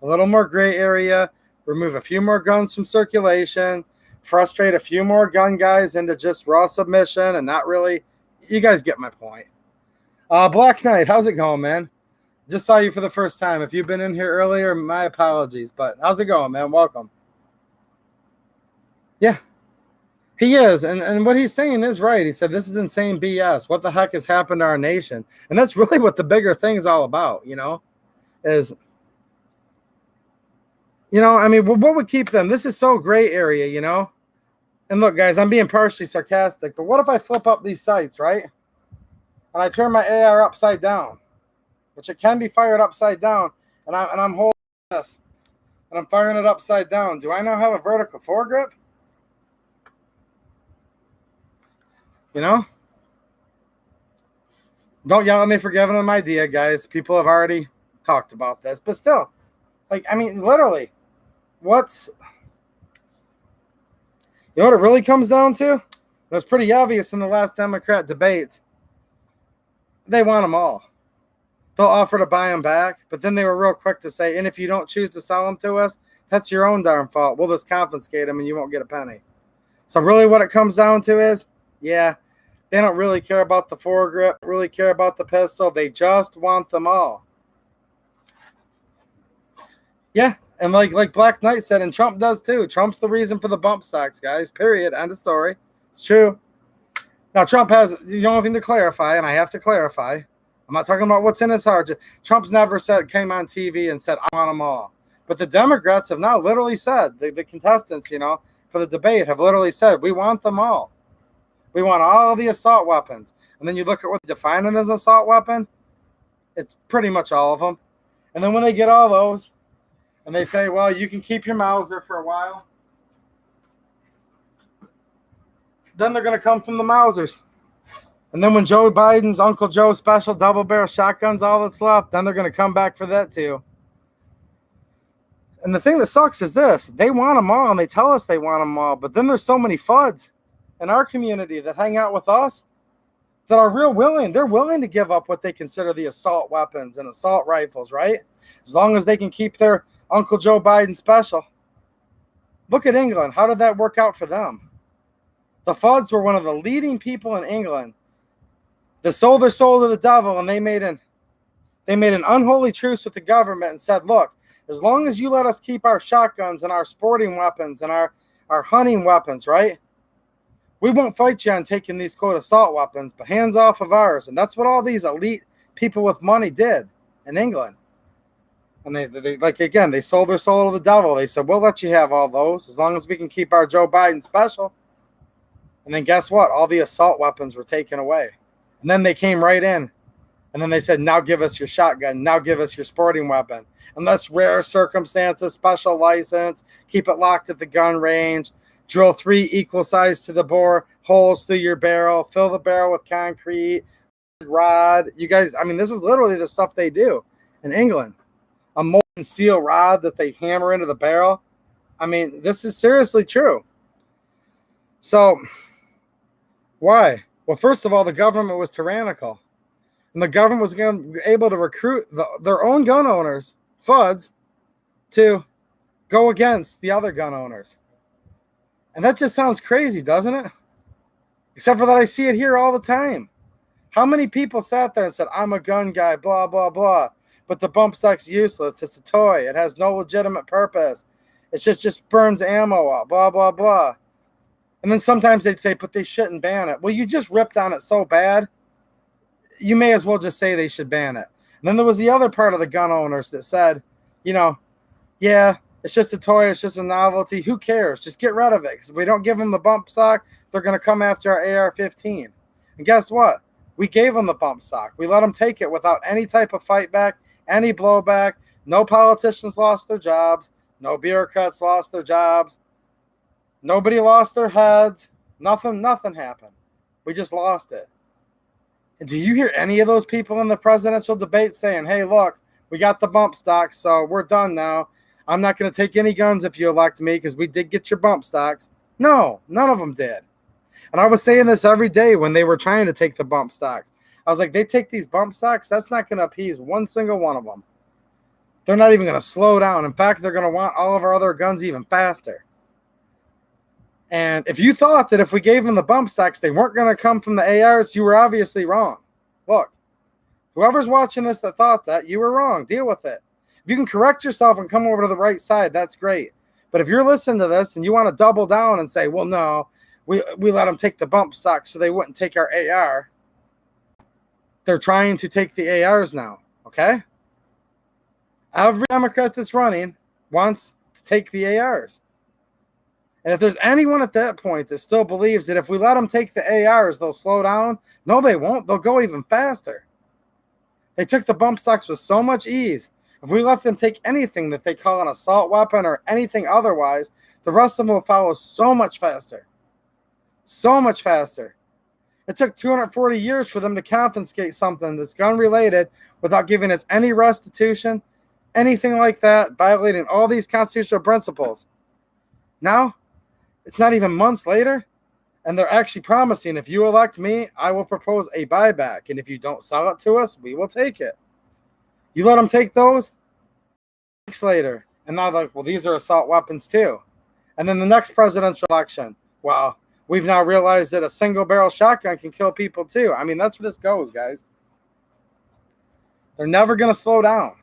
a little more gray area, remove a few more guns from circulation, frustrate a few more gun guys into just raw submission and not really. You guys get my point. Black Knight, how's it going, man? Just saw you for the first time. If you've been in here earlier, my apologies. But how's it going, man? Welcome. Yeah, he is. And what he's saying is right. He said, this is insane BS. What the heck has happened to our nation? And that's really what the bigger thing is all about, is, I mean, what would keep them? This is so gray area, And look, guys, I'm being partially sarcastic. But what if I flip up these sights, right? And I turn my AR upside down, which it can be fired upside down, and I'm holding this, and I'm firing it upside down. Do I now have a vertical foregrip? Don't yell at me for giving them an idea, guys. People have already talked about this, but still, literally, what it really comes down to? It was pretty obvious in the last Democrat debates. They want them all. They'll offer to buy them back, but then they were real quick to say, and if you don't choose to sell them to us, that's your own darn fault. We'll just confiscate them and you won't get a penny. So really what it comes down to is, yeah, they don't really care about the foregrip, really care about the pistol. They just want them all. Yeah, and like Black Knight said, and Trump does too. Trump's the reason for the bump stocks, guys, period, end of story. It's true. Now, Trump has the only thing to clarify, and I have to clarify. I'm not talking about what's in his heart. Trump's never came on TV and said, I want them all. But the Democrats have now literally said, the contestants, for the debate have literally said, we want them all. We want all the assault weapons. And then you look at what they define them as an assault weapon, it's pretty much all of them. And then when they get all those, and they say, well, you can keep your Mauser for a while, then they're going to come from the Mausers. And then when Joe Biden's Uncle Joe special double barrel shotgun's all that's left, then they're going to come back for that too. And the thing that sucks is this. They want them all, and they tell us they want them all. But then there's so many FUDs in our community that hang out with us that are real willing. They're willing to give up what they consider the assault weapons and assault rifles, right? As long as they can keep their Uncle Joe Biden special. Look at England. How did that work out for them? The FUDs were one of the leading people in England that sold their soul to the devil, and they made an unholy truce with the government and said, look, as long as you let us keep our shotguns and our sporting weapons and our hunting weapons, right? We won't fight you on taking these, quote, assault weapons, but hands off of ours. And that's what all these elite people with money did in England. And they sold their soul to the devil. They said, we'll let you have all those as long as we can keep our Joe Biden special. And then guess what? All the assault weapons were taken away. And then they came right in. And then they said, now give us your shotgun. Now give us your sporting weapon. Unless rare circumstances, special license, keep it locked at the gun range, drill 3 equal size to the bore, holes through your barrel, fill the barrel with concrete, rod. You guys, this is literally the stuff they do in England. A molten steel rod that they hammer into the barrel. This is seriously true. So, why? Well, first of all, the government was tyrannical. And the government was able to recruit their own gun owners, FUDs, to go against the other gun owners. And that just sounds crazy, doesn't it? Except for that I see it here all the time. How many people sat there and said, I'm a gun guy, blah, blah, blah. but the bump stock's useless. It's a toy. It has no legitimate purpose. It just burns ammo up, blah, blah, blah. And then sometimes they'd say, but they shouldn't ban it. Well, you just ripped on it so bad, you may as well just say they should ban it. And then there was the other part of the gun owners that said, yeah, it's just a toy. It's just a novelty. Who cares? Just get rid of it. Because if we don't give them the bump stock, they're going to come after our AR-15. And guess what? We gave them the bump stock. We let them take it without any type of fight back, any blowback. No politicians lost their jobs. No bureaucrats lost their jobs. Nobody lost their heads. Nothing happened. We just lost it. And do you hear any of those people in the presidential debate saying, hey, look, we got the bump stock, so we're done now. I'm not going to take any guns if you elect me because we did get your bump stocks. No, none of them did. And I was saying this every day when they were trying to take the bump stocks. I was like, they take these bump stocks, that's not going to appease one single one of them. They're not even going to slow down. In fact, they're going to want all of our other guns even faster. And if you thought that if we gave them the bump stocks, they weren't going to come from the ARs, you were obviously wrong. Look, whoever's watching this that thought that, you were wrong. Deal with it. If you can correct yourself and come over to the right side, that's great. But if you're listening to this and you want to double down and say, well, no, we let them take the bump stock so they wouldn't take our AR, they're trying to take the ARs now, okay? Every Democrat that's running wants to take the ARs. And if there's anyone at that point that still believes that if we let them take the ARs, they'll slow down, no, they won't. They'll go even faster. They took the bump stocks with so much ease. If we let them take anything that they call an assault weapon or anything otherwise, the rest of them will follow so much faster. So much faster. It took 240 years for them to confiscate something that's gun-related without giving us any restitution, anything like that, violating all these constitutional principles. Now, it's not even months later, and they're actually promising, if you elect me, I will propose a buyback, and if you don't sell it to us, we will take it. You let them take those weeks later, and now they're like, well, these are assault weapons too. And then the next presidential election, well, we've now realized that a single-barrel shotgun can kill people too. I mean, that's where this goes, guys. They're never going to slow down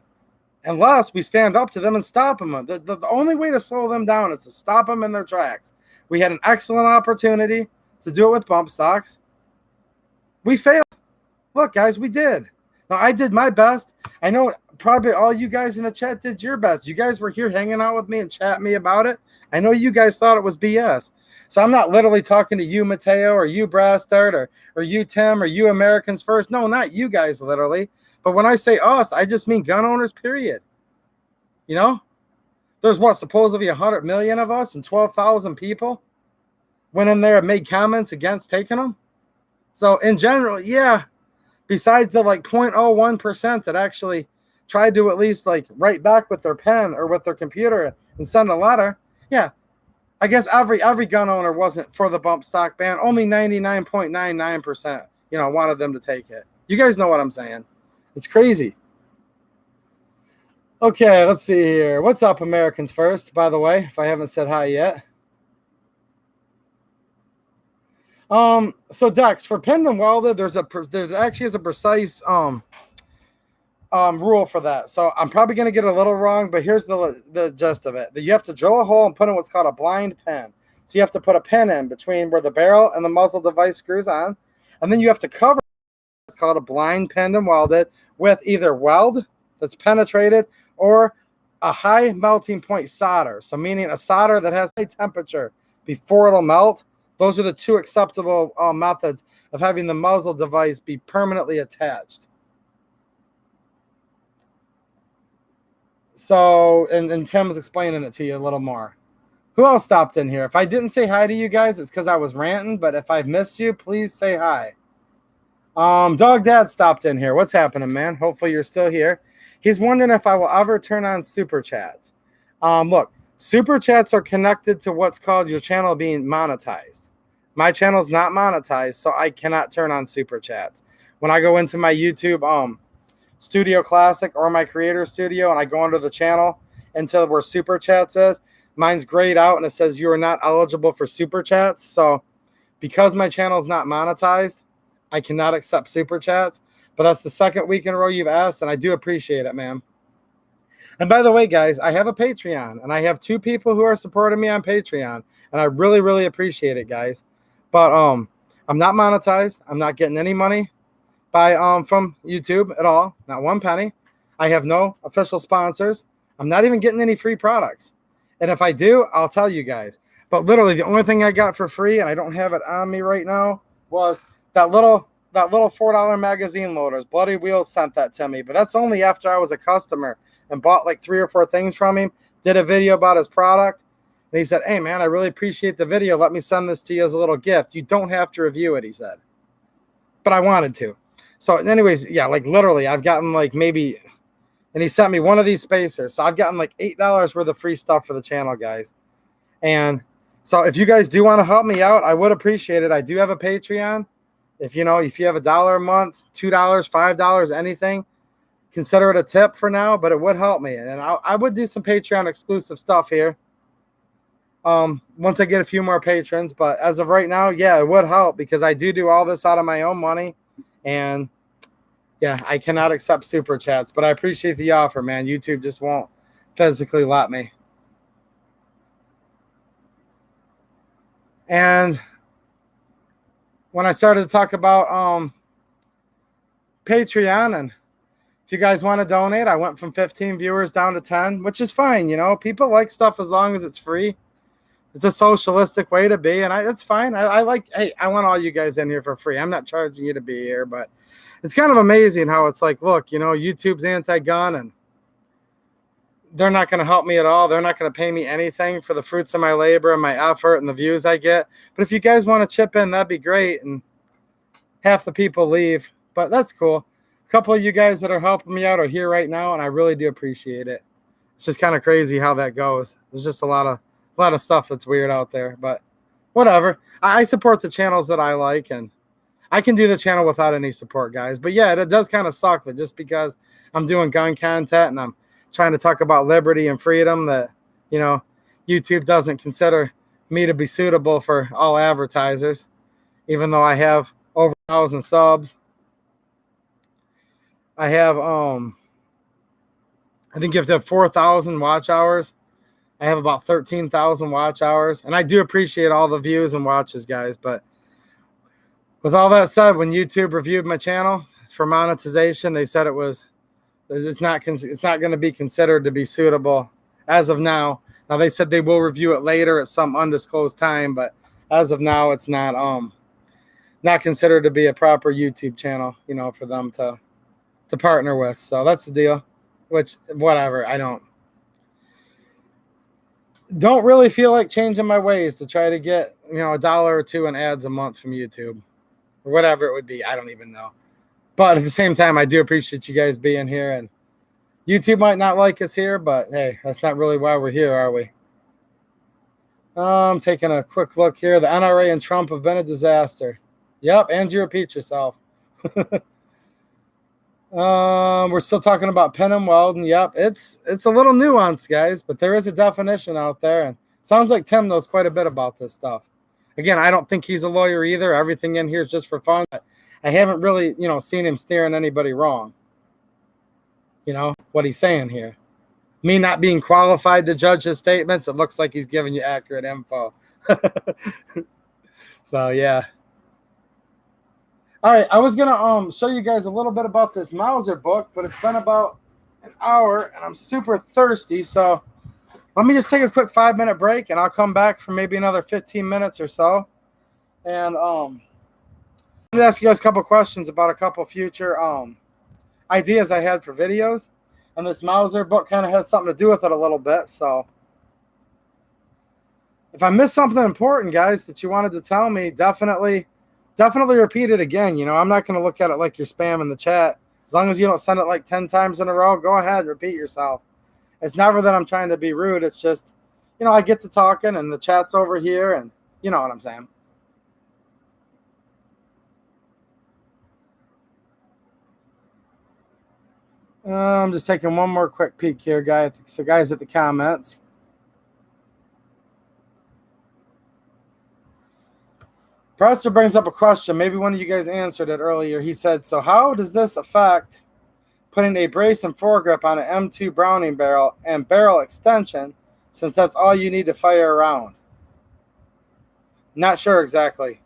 unless we stand up to them and stop them. The only way to slow them down is to stop them in their tracks. We had an excellent opportunity to do it with bump stocks. We failed. Look, guys, we did. Now, I did my best. I know probably all you guys in the chat did your best. You guys were here hanging out with me and chatting me about it. I know you guys thought it was BS. So I'm not literally talking to you, Mateo, or you, Brastard, or you, Tim, or you, Americans First. No, not you guys, literally. But when I say us, I just mean gun owners, period. You know? There's what, supposedly 100 million of us and 12,000 people went in there and made comments against taking them. So in general, yeah, besides the like 0.01% that actually tried to at least like write back with their pen or with their computer and send a letter, yeah, I guess every gun owner wasn't for the bump stock ban. Only 99.99%, wanted them to take it. You guys know what I'm saying. It's crazy. Okay, let's see here. What's up, Americans First, by the way, if I haven't said hi yet. So Dex, for pinned and welded, there's actually is a precise rule for that. So I'm probably going to get a little wrong, but here's the gist of it. That you have to drill a hole and put in what's called a blind pin. So you have to put a pin in between where the barrel and the muzzle device screws on, and then you have to cover it's called a blind pinned and welded with either weld that's penetrated or a high melting point solder. So meaning a solder that has high temperature before it'll melt. Those are the two acceptable methods of having the muzzle device be permanently attached. So, and Tim's explaining it to you a little more. Who else stopped in here? If I didn't say hi to you guys, it's because I was ranting, but if I've missed you, please say hi. Dog Dad stopped in here. What's happening, man? Hopefully you're still here. He's wondering if I will ever turn on super chats. Look, super chats are connected to what's called your channel being monetized. My channel's not monetized, so I cannot turn on super chats. When I go into my YouTube Studio Classic or my Creator Studio and I go under the channel until where super chats is, mine's grayed out and it says you are not eligible for super chats. So because my channel is not monetized, I cannot accept super chats. but that's the second week in a row you've asked, and I do appreciate it, man. And by the way, guys, I have a Patreon, and I have 2 people who are supporting me on Patreon, and I really, really appreciate it, guys. But I'm not monetized. I'm not getting any money from YouTube at all, not one penny. I have no official sponsors. I'm not even getting any free products. And if I do, I'll tell you guys. But literally, the only thing I got for free, and I don't have it on me right now, was that little $4 magazine loaders. Bloody Wheels sent that to me, but that's only after I was a customer and bought like 3 or 4 things from him, did a video about his product, and he said, hey, man, I really appreciate the video. Let me send this to you as a little gift. You don't have to review it, he said. But I wanted to. So anyways, yeah, like literally, I've gotten like maybe, and he sent me one of these spacers. So I've gotten like $8 worth of free stuff for the channel, guys. And so if you guys do want to help me out, I would appreciate it. I do have a Patreon. If you have $1 a month, $2, $5, anything, consider it a tip for now, but it would help me. And I would do some Patreon exclusive stuff here once I get a few more patrons. But as of right now, yeah, it would help because I do all this out of my own money. And yeah, I cannot accept super chats, but I appreciate the offer, man. YouTube just won't physically let me. And when I started to talk about Patreon, and if you guys want to donate, I went from 15 viewers down to 10, which is fine. People like stuff as long as it's free. It's a socialistic way to be, and that's fine. I want all you guys in here for free. I'm not charging you to be here, but it's kind of amazing how it's like, look, YouTube's anti-gun, and they're not going to help me at all. They're not going to pay me anything for the fruits of my labor and my effort and the views I get. But if you guys want to chip in, that'd be great. And half the people leave, but that's cool. A couple of you guys that are helping me out are here right now, and I really do appreciate it. It's just kind of crazy how that goes. There's just a lot of stuff that's weird out there, but whatever. I support the channels that I like, and I can do the channel without any support, guys. But yeah, it does kind of suck that just because I'm doing gun content and I'm trying to talk about liberty and freedom, that YouTube doesn't consider me to be suitable for all advertisers, even though I have over 1,000 subs. I have I think you have to have 4,000 watch hours. I have about 13,000 watch hours, and I do appreciate all the views and watches, guys. But with all that said, when YouTube reviewed my channel for monetization, they said it's not going to be considered to be suitable as of now. Now they said they will review it later at some undisclosed time, but as of now, it's not considered to be a proper YouTube channel, for them to partner with. So that's the deal. Which, whatever, I don't really feel like changing my ways to try to get $1 or $2 in ads a month from YouTube or whatever it would be. I don't even know. But at the same time, I do appreciate you guys being here, and YouTube might not like us here, but hey, that's not really why we're here, are we? I'm taking a quick look here. The NRA and Trump have been a disaster. Yep, and you repeat yourself. We're still talking about pin and weld, and yep, it's a little nuanced, guys, but there is a definition out there, and sounds like Tim knows quite a bit about this stuff. Again, I don't think he's a lawyer either. Everything in here is just for fun. I haven't really, seen him steering anybody wrong. What he's saying here. Me not being qualified to judge his statements, it looks like he's giving you accurate info. So, yeah. All right, I was going to show you guys a little bit about this Mauser book, but it's been about an hour, and I'm super thirsty, so let me just take a quick 5-minute break, and I'll come back for maybe another 15 minutes or so. And I'm going to ask you guys a couple questions about a couple future ideas I had for videos. And this Mauser book kind of has something to do with it a little bit. So if I missed something important, guys, that you wanted to tell me, definitely repeat it again. I'm not going to look at it like you're spamming the chat. As long as you don't send it like 10 times in a row, go ahead, repeat yourself. It's never that I'm trying to be rude. It's just, I get to talking and the chat's over here, and you know what I'm saying. I'm just taking one more quick peek here, guys. So, guys, at the comments. Preston brings up a question. Maybe one of you guys answered it earlier. He said, so how does this affect putting a brace and foregrip on an M2 Browning barrel and barrel extension, since that's all you need to fire around? Not sure exactly.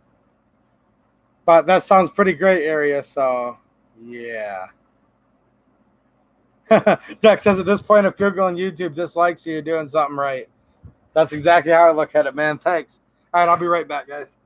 But that sounds pretty gray area, so yeah. Dex says at this point, if Google and YouTube dislikes you, you're doing something right. That's exactly how I look at it, man. Thanks. All right, I'll be right back, guys.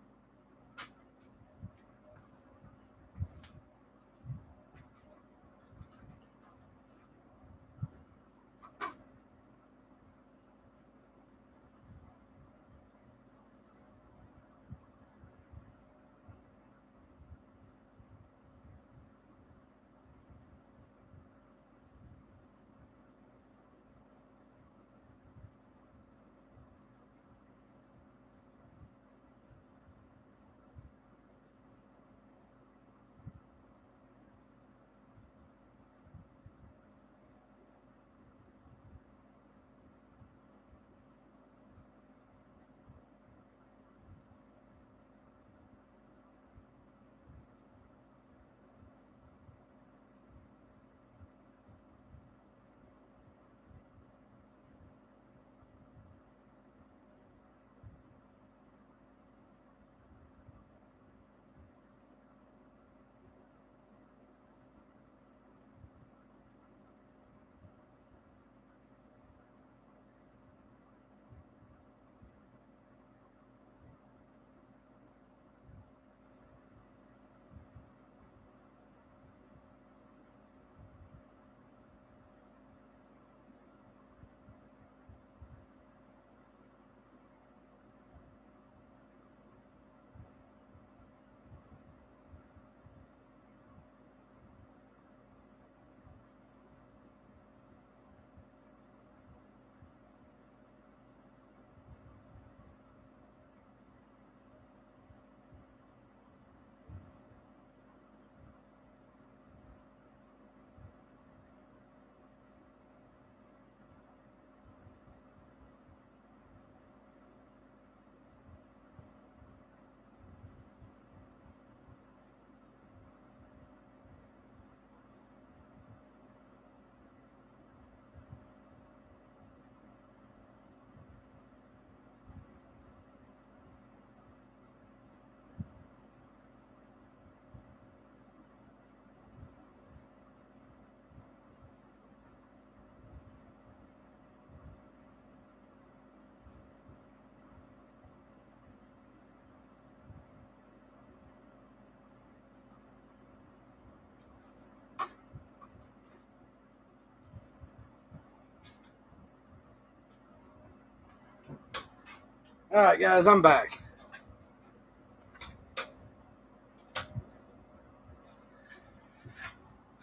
All right, guys, I'm back.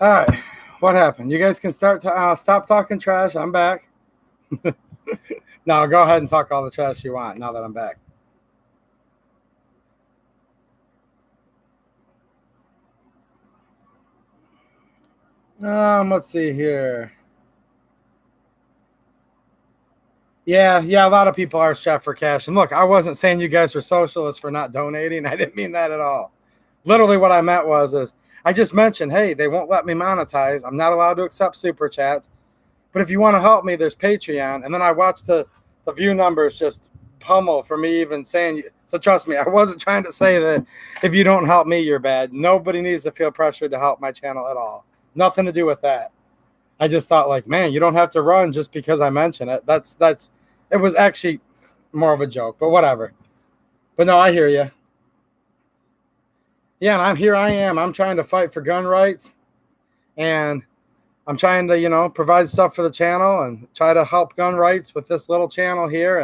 All right, what happened? You guys can start to stop talking trash. I'm back. Now go ahead and talk all the trash you want now that I'm back. Let's see here. Yeah, a lot of people are strapped for cash. And look, I wasn't saying you guys were socialists for not donating. I didn't mean that at all. Literally what I meant is I just mentioned, hey, they won't let me monetize. I'm not allowed to accept super chats. But if you want to help me, there's Patreon. And then I watched the view numbers just pummel for me even saying. So trust me, I wasn't trying to say that if you don't help me, you're bad. Nobody needs to feel pressured to help my channel at all. Nothing to do with that. I just thought like, man, you don't have to run just because I mention it. It was actually more of a joke, but whatever. But no, I hear you. Yeah, and I am. I'm trying to fight for gun rights, and I'm trying to, provide stuff for the channel and try to help gun rights with this little channel here.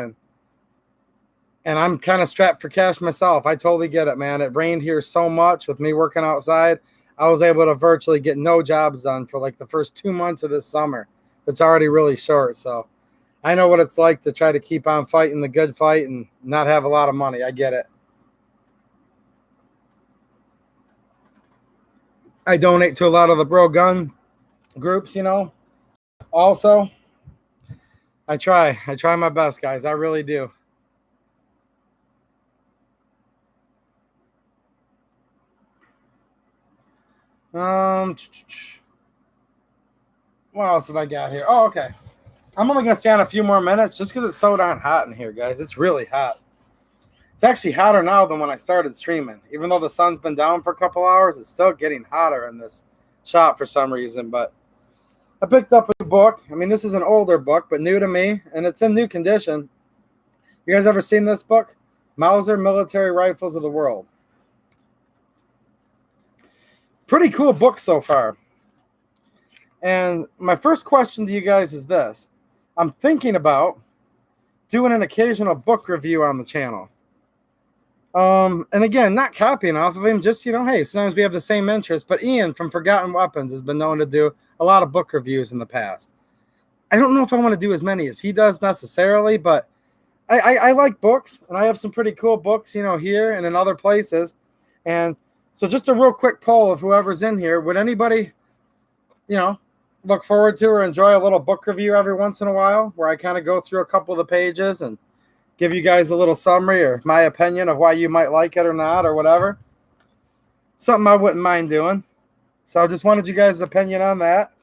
And I'm kind of strapped for cash myself. I totally get it, man. It rained here so much with me working outside. I was able to virtually get no jobs done for like the first 2 months of this summer. It's already really short. So I know what it's like to try to keep on fighting the good fight and not have a lot of money. I get it. I donate to a lot of the bro gun groups, also. I try my best, guys. I really do. Um, what else have I got here? Oh, okay. I'm only gonna stay on a few more minutes just because it's so darn hot in here, guys. It's really hot. It's actually hotter now than when I started streaming. Even though the sun's been down for a couple hours, it's still getting hotter in this shop for some reason. But I picked up a book. I mean, this is an older book, but new to me, and it's in new condition. You guys ever seen this book? Mauser Military Rifles of the World. Pretty cool book so far. And my first question to you guys is this. I'm thinking about doing an occasional book review on the channel. And again, not copying off of him, just, hey, sometimes we have the same interest. But Ian from Forgotten Weapons has been known to do a lot of book reviews in the past. I don't know if I want to do as many as he does necessarily, but I like books, and I have some pretty cool books, here and in other places. And so just a real quick poll of whoever's in here. Would anybody, look forward to or enjoy a little book review every once in a while where I kind of go through a couple of the pages and give you guys a little summary or my opinion of why you might like it or not or whatever? Something I wouldn't mind doing. So I just wanted you guys' opinion on that.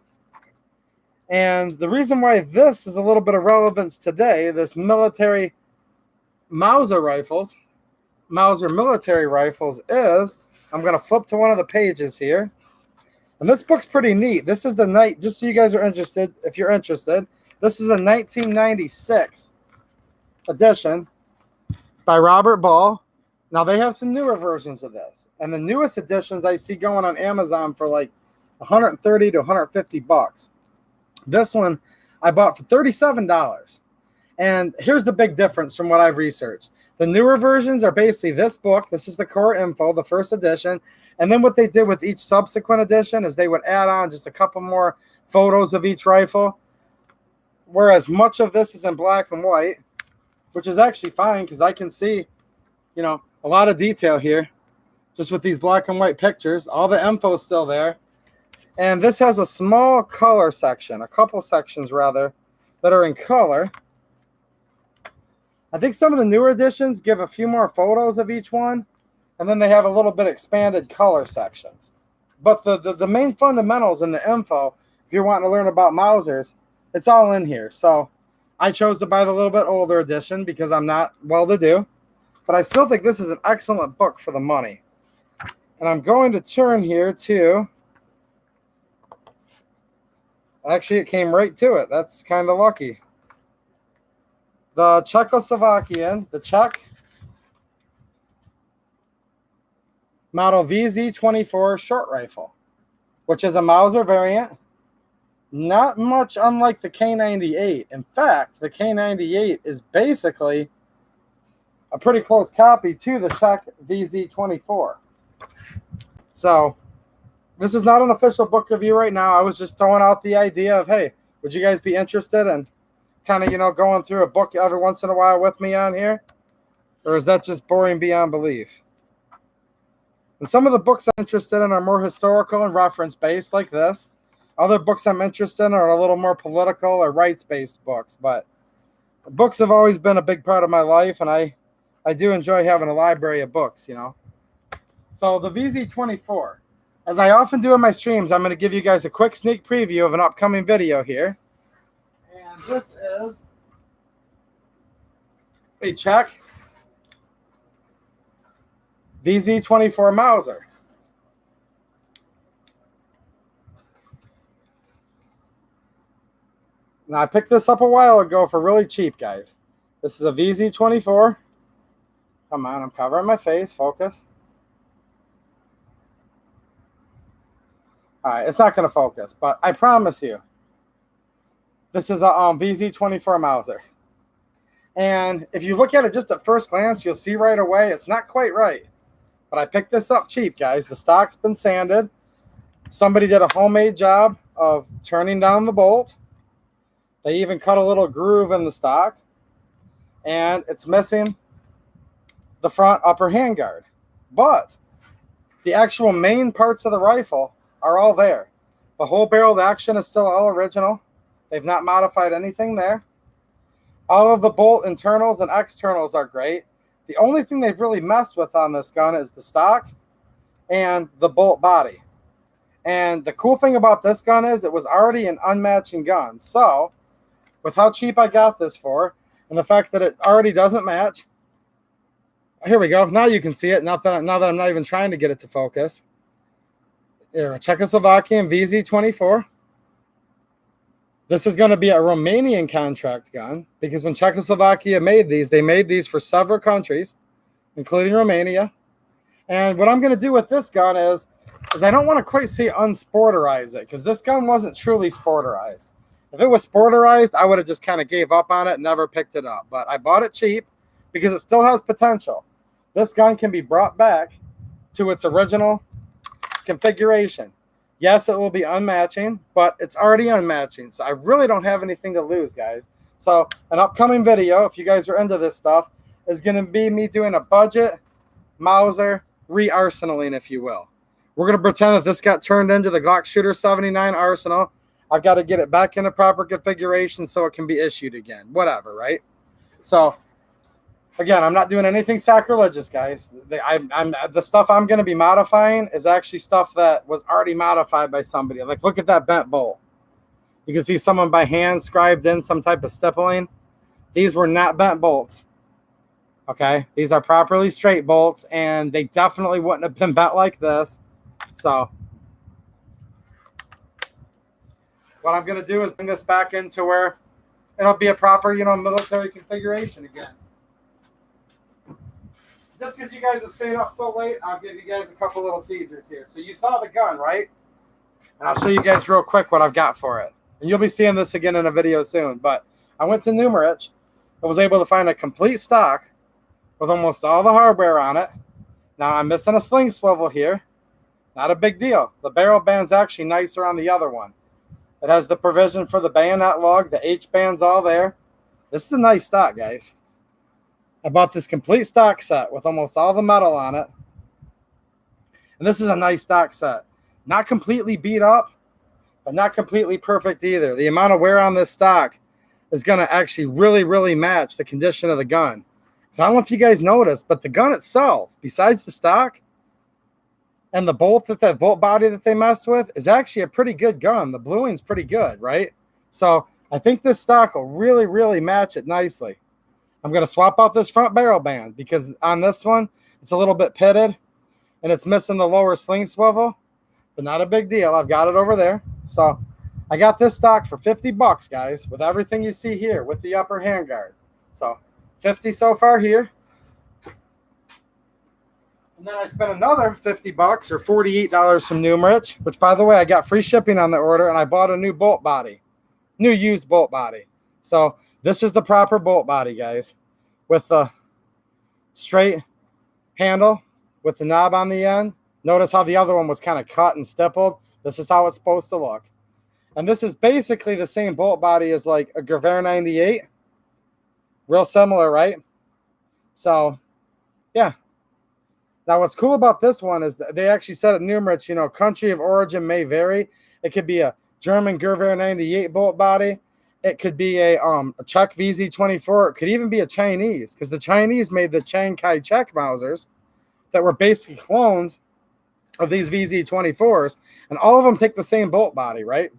And the reason why this is a little bit of relevance today, this military Mauser military rifles, is I'm going to flip to one of the pages here. And this book's pretty neat. This is the night, just so you guys are interested, if you're interested, this is a 1996 edition by Robert Ball. Now, they have some newer versions of this. And the newest editions I see going on Amazon for like 130 to 150 bucks. This one I bought for $37. And here's the big difference from what I've researched. The newer versions are basically this book. This is the core info, the first edition. And then what they did with each subsequent edition is they would add on just a couple more photos of each rifle. Whereas much of this is in black and white, which is actually fine because I can see, a lot of detail here just with these black and white pictures. All the info is still there. And this has a small color section, a couple sections rather, that are in color. I think some of the newer editions give a few more photos of each one, and then they have a little bit expanded color sections. But the main fundamentals and the info, if you're wanting to learn about Mausers, it's all in here. So I chose to buy the little bit older edition because I'm not well-to-do, but I still think this is an excellent book for the money. And I'm going to turn here to, actually it came right to it. That's kind of lucky. The Czech model VZ24 short rifle, which is a Mauser variant, not much unlike the K98. In fact, the K98 is basically a pretty close copy to the Czech VZ24. So this is not an official book review right now. I was just throwing out the idea of, hey, would you guys be interested in kind of, going through a book every once in a while with me on here? Or is that just boring beyond belief? And some of the books I'm interested in are more historical and reference-based, like this. Other books I'm interested in are a little more political or rights-based books. But books have always been a big part of my life, and I do enjoy having a library of books, So the VZ24, as I often do in my streams, I'm going to give you guys a quick sneak preview of an upcoming video here. And this is a Czech VZ24 Mauser. Now, I picked this up a while ago for really cheap, guys. This is a VZ24. Come on, I'm covering my face. Focus. All right, it's not going to focus, but I promise you, this is a VZ24 Mauser. And if you look at it just at first glance, you'll see right away it's not quite right. But I picked this up cheap, guys. The stock's been sanded. Somebody did a homemade job of turning down the bolt. They even cut a little groove in the stock. And it's missing the front upper handguard. But the actual main parts of the rifle are all there. The whole barreled action is still all original. They've not modified anything there. All of the bolt internals and externals are great. The only thing they've really messed with on this gun is the stock and the bolt body. And the cool thing about this gun is it was already an unmatching gun. So with how cheap I got this for, and the fact that it already doesn't match, here we go. Now you can see it. Now that I'm not even trying to get it to focus. Here, a Czechoslovakian VZ-24. This is going to be a Romanian contract gun because when Czechoslovakia made these, they made these for several countries, including Romania. And what I'm going to do with this gun is I don't want to quite say unsporterize it because this gun wasn't truly sporterized. If it was sporterized, I would have just kind of gave up on it and never picked it up. But I bought it cheap because it still has potential. This gun can be brought back to its original configuration. Yes, it will be unmatching, but it's already unmatching. So I really don't have anything to lose, guys. So an upcoming video, if you guys are into this stuff, is going to be me doing a budget Mauser re-arsenaling, if you will. We're going to pretend that this got turned into the Glock Shooter 79 arsenal. I've got to get it back into proper configuration so it can be issued again. Whatever, right? So again, I'm not doing anything sacrilegious, guys. The stuff I'm going to be modifying is actually stuff that was already modified by somebody. Like, look at that bent bolt. You can see someone by hand scribed in some type of stippling. These were not bent bolts. Okay? These are properly straight bolts, and they definitely wouldn't have been bent like this. So what I'm going to do is bring this back into where it'll be a proper, military configuration again. Just because you guys have stayed up so late, I'll give you guys a couple little teasers here. So you saw the gun, right? And I'll show you guys real quick what I've got for it. And you'll be seeing this again in a video soon. But I went to Numerich and was able to find a complete stock with almost all the hardware on it. Now I'm missing a sling swivel here. Not a big deal. The barrel band's actually nicer on the other one. It has the provision for the bayonet lug. The H-band's all there. This is a nice stock, guys. I bought this complete stock set with almost all the metal on it. And this is a nice stock set. Not completely beat up, but not completely perfect either. The amount of wear on this stock is going to actually really, really match the condition of the gun. So I don't know if you guys noticed, but the gun itself, besides the stock and the bolt body that they messed with, is actually a pretty good gun. The bluing's pretty good, right? So I think this stock will really, really match it nicely. I'm going to swap out this front barrel band because on this one, it's a little bit pitted and it's missing the lower sling swivel, but not a big deal. I've got it over there. So I got this stock for $50, guys, with everything you see here with the upper handguard. So 50 so far here. And then I spent another $50 or $48 from Numerich, which, by the way, I got free shipping on the order, and I bought a new bolt body, new used bolt body. So this is the proper bolt body, guys, with the straight handle with the knob on the end. Notice how the other one was kind of cut and stippled. This is how it's supposed to look. And this is basically the same bolt body as like a Gewehr 98. Real similar, right? So, yeah. Now, what's cool about this one is that they actually said at Numerich, country of origin may vary. It could be a German Gewehr 98 bolt body. It could be a Czech VZ-24. It could even be a Chinese, because the Chinese made the Chiang Kai-shek Mausers that were basically clones of these VZ-24s, and all of them take the same bolt body, right?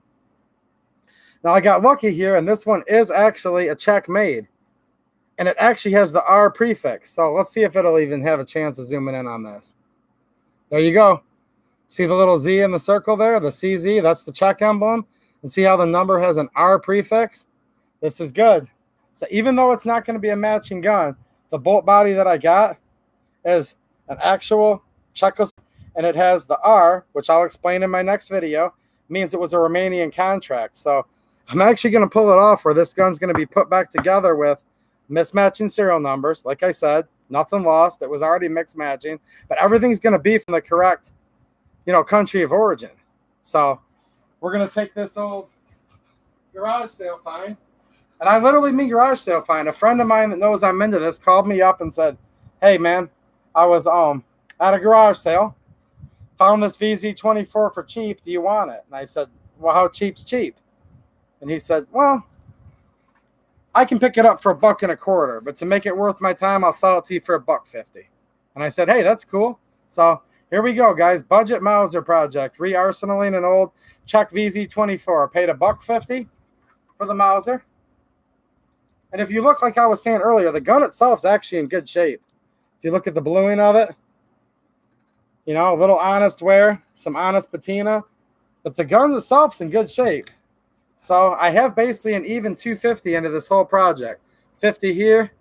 Now, I got lucky here, and this one is actually a Czech made, and it actually has the R prefix. So let's see if it'll even have a chance of zooming in on this. There you go. See the little Z in the circle there, the CZ? That's the Czech emblem. And see how the number has an R prefix? This is good. So even though it's not going to be a matching gun, the bolt body that I got is an actual Czechoslovakian, and it has the R, which I'll explain in my next video, means it was a Romanian contract. So I'm actually going to pull it off where this gun's going to be put back together with mismatching serial numbers. Like I said, nothing lost. It was already mixed matching, but everything's going to be from the correct, country of origin. So we're going to take this old garage sale find. And I literally mean garage sale find. A friend of mine that knows I'm into this called me up and said, hey, man, I was at a garage sale. Found this VZ-24 for cheap. Do you want it? And I said, well, how cheap's cheap? And he said, well, I can pick it up for $1.25, but to make it worth my time, I'll sell it to you for $1.50. And I said, hey, that's cool. So Here we go, guys. Budget Mauser project. Re-arsenaling an old Czech VZ24. Paid $150 for the Mauser. And if you look, like I was saying earlier, the gun itself is actually in good shape. If you look at the bluing of it, you know, a little honest wear, some honest patina, but the gun itself's in good shape. So I have basically an even 250 into this whole project. 50 here,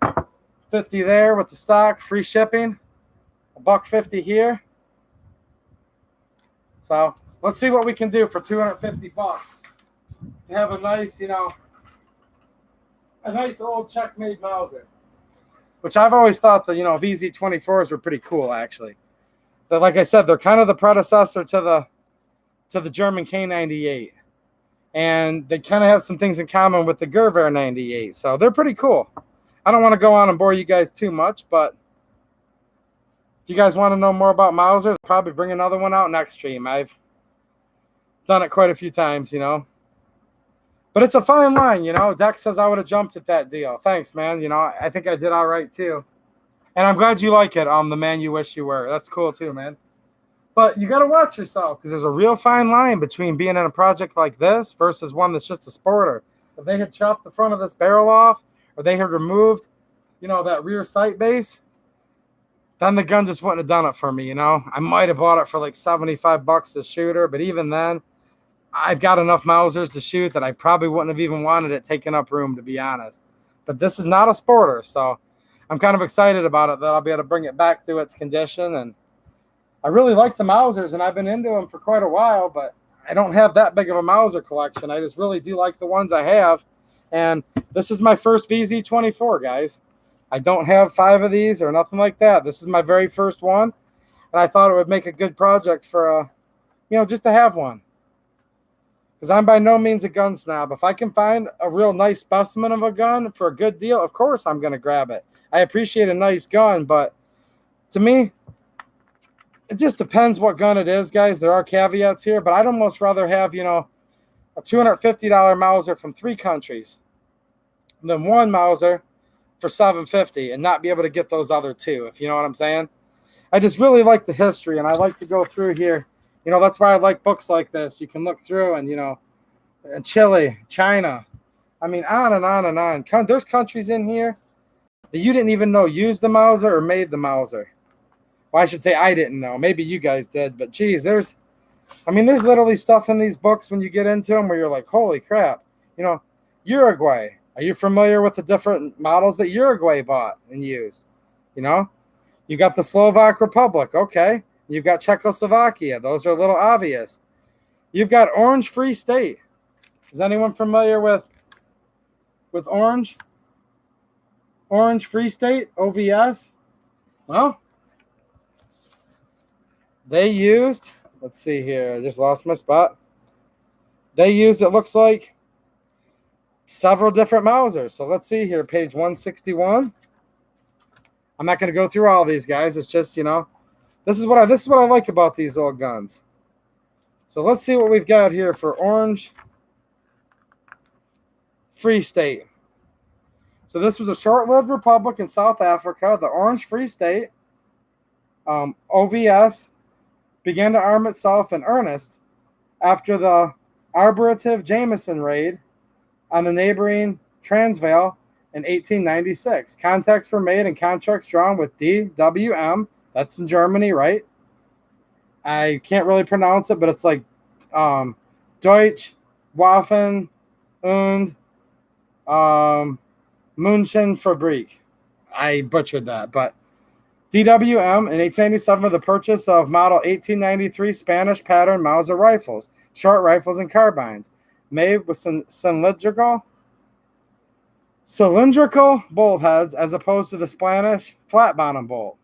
50 there with the stock, free shipping, $150 here. So let's see what we can do for $250 to have a nice, you know, a nice old Czech-made Mauser, which I've always thought that, you know, VZ24s were pretty cool, actually. But like I said, they're kind of the predecessor to the German K98. And they kind of have some things in common with the Gerwehr 98. So they're pretty cool. I don't want to go on and bore you guys too much, but if you guys want to know more about Mausers, I'll probably bring another one out next stream. I've done it quite a few times, you know. But it's a fine line, you know. Dex says I would have jumped at that deal. Thanks, man. You know, I think I did all right, too. And I'm glad you like it, the man you wish you were. That's cool, too, man. But you got to watch yourself, because there's a real fine line between being in a project like this versus one that's just a sporter. If they had chopped the front of this barrel off, or they had removed, you know, that rear sight base, then the gun just wouldn't have done it for me, you know. I might have bought it for like $75 to shoot her, but even then, I've got enough Mausers to shoot that I probably wouldn't have even wanted it taking up room, to be honest. But this is not a sporter, so I'm kind of excited about it that I'll be able to bring it back to its condition. And I really like the Mausers, and I've been into them for quite a while, but I don't have that big of a Mauser collection. I just really do like the ones I have. And this is my first VZ24, guys. I don't have 5 of these or nothing like that. This is my very first one, and I thought it would make a good project for, you know, just to have one. Because I'm by no means a gun snob. If I can find a real nice specimen of a gun for a good deal, of course I'm going to grab it. I appreciate a nice gun, but to me, it just depends what gun it is, guys. There are caveats here, but I'd almost rather have, you know, a $250 Mauser from 3 countries than one Mauser for $750 and not be able to get those other 2, if you know what I'm saying. I just really like the history, and I like to go through here. You know, that's why I like books like this. You can look through and, you know, Chile, China. I mean, on and on and on. There's countries in here that you didn't even know used the Mauser or made the Mauser. Well, I should say I didn't know. Maybe you guys did. But, geez, there's literally stuff in these books when you get into them where you're like, holy crap. You know, Uruguay. Are you familiar with the different models that Uruguay bought and used? You know, you got the Slovak Republic. Okay. You've got Czechoslovakia. Those are a little obvious. You've got Orange Free State. Is anyone familiar with Orange? Orange Free State, OVS? Well, they used, let's see here. I just lost my spot. They used, it looks like, several different Mausers. So let's see here, page 161. I'm not going to go through all these, guys. It's just, you know, this is what I like about these old guns. So let's see what we've got here for Orange Free State. So this was a short-lived republic in South Africa. The Orange Free State, OVS, began to arm itself in earnest after the arborative Jameson raid on the neighboring Transvaal in 1896. Contacts were made and contracts drawn with DWM. That's in Germany, right? I can't really pronounce it, but it's like Deutsche Waffen und Münchenfabrik. I butchered that, but DWM in 1897 for the purchase of model 1893 Spanish pattern Mauser rifles, short rifles and carbines, made with cylindrical bolt heads as opposed to the Spanish flat bottom bolt.